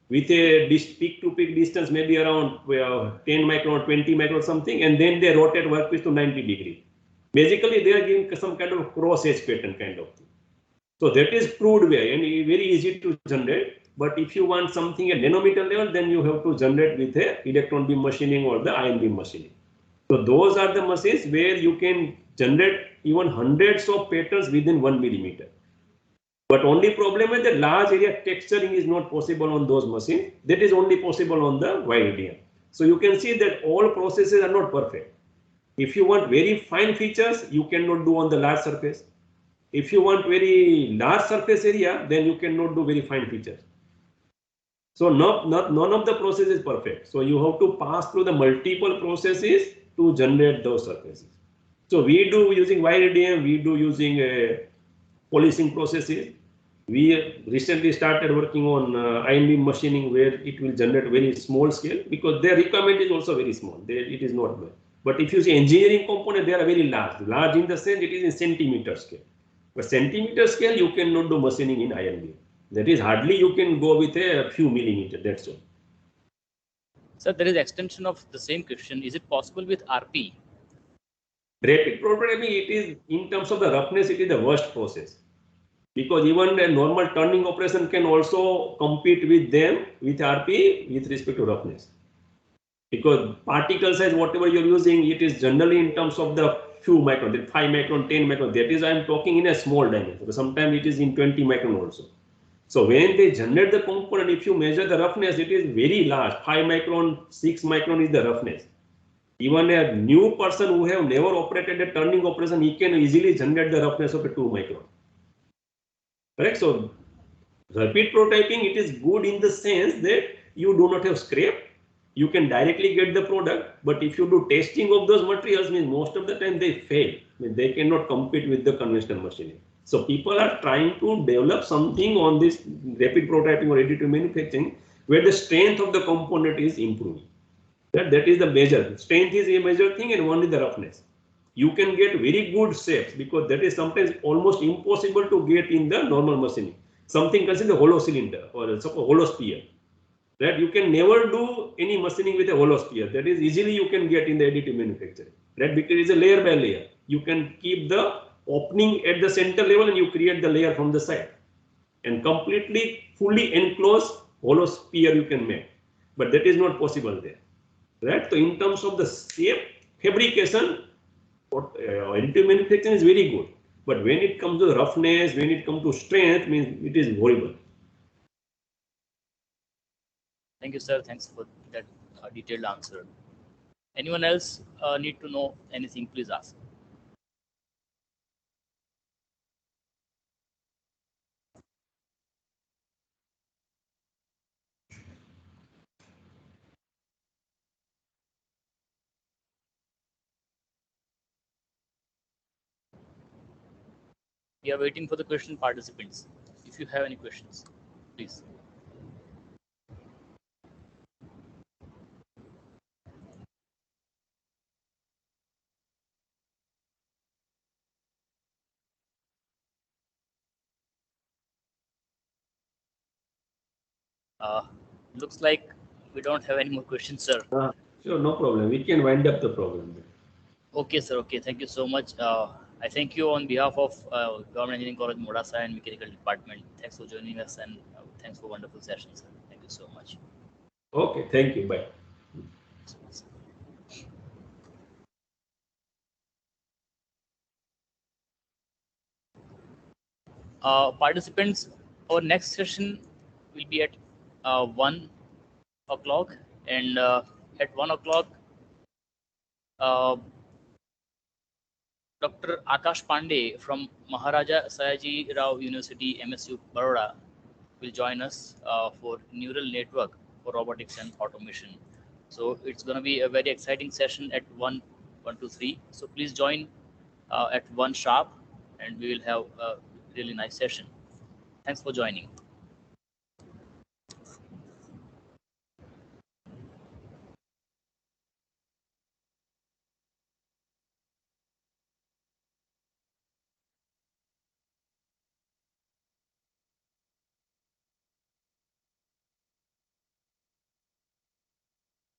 with a peak to peak distance maybe around 10 micron or 20 micron or something, and then they rotate workpiece to 90 degree. Basically, they are giving some kind of cross edge pattern kind of thing. So that is proved way and very easy to generate. But if you want something at nanometer level, then you have to generate with a electron beam machining or the ion beam machining. So those are the machines where you can generate even hundreds of patterns within 1 millimeter. But only problem is that large area texturing is not possible on those machines. That is only possible on the Iridium. So you can see that all processes are not perfect. If you want very fine features, you cannot do on the large surface. If you want very large surface area, then you cannot do very fine features. So none of the process is perfect. So you have to pass through the multiple processes to generate those surfaces. So we do using Iridium, we do using polishing processes. We recently started working on ion beam machining, where it will generate very small scale, because their requirement is also very small. It is not bad. But if you see engineering component, they are very large. Large in the sense it is in centimeter scale. But centimeter scale, you cannot do machining in ion beam. That is hardly you can go with a few millimeter. That's all. Sir, there is extension of the same question. Is it possible with RP? Rapid prototyping, it is in terms of the roughness, it is the worst process. Because even a normal turning operation can also compete with them with RP with respect to roughness. Because particle size, whatever you're using, it is generally in terms of the few micron, 5 micron, 10 micron. That is, I'm talking in a small diameter. Sometimes it is in 20 micron also. So when they generate the component, if you measure the roughness, it is very large. 5 micron, 6 micron is the roughness. Even a new person who have never operated a turning operation, he can easily generate the roughness of a 2 micron. Correct? So rapid prototyping, it is good in the sense that you do not have scrap. You can directly get the product, but if you do testing of those materials, means most of the time they fail. I mean, they cannot compete with the conventional machining. So people are trying to develop something on this rapid prototyping or additive manufacturing where the strength of the component is improving. That is the measure. Strength is a major thing, and one is the roughness. You can get very good shapes, because that is sometimes almost impossible to get in the normal machining. Something considered a hollow cylinder or a hollow sphere. That you can never do any machining with a hollow sphere. That is easily you can get in the additive manufacturing. Right? Because it is a layer by layer. You can keep the opening at the center level and you create the layer from the side. And completely, fully enclosed hollow sphere you can make. But that is not possible there. Right? So in terms of the shape, fabrication, additive manufacturing is very good. But when it comes to roughness, when it comes to strength, means it is horrible. Thank you, sir. Thanks for that detailed answer. Anyone else need to know anything? Please ask. We are waiting for the question participants. If you have any questions, please. Looks like we don't have any more questions, sir. Sure, no problem. We can wind up the program. Okay, sir. Okay, thank you so much. I thank you on behalf of Government Engineering College Modasa and Mechanical Department. Thanks for joining us and thanks for wonderful session, sir. Thank you so much. Okay, thank you. Bye. Participants, our next session will be at 1 o'clock, and at 1 o'clock, Dr. Akash Pandey from Maharaja Sayaji Rao University, MSU Baroda, will join us for neural network for robotics and automation. So it's going to be a very exciting session at 1 to 3. So please join at 1 sharp, and we will have a really nice session. Thanks for joining.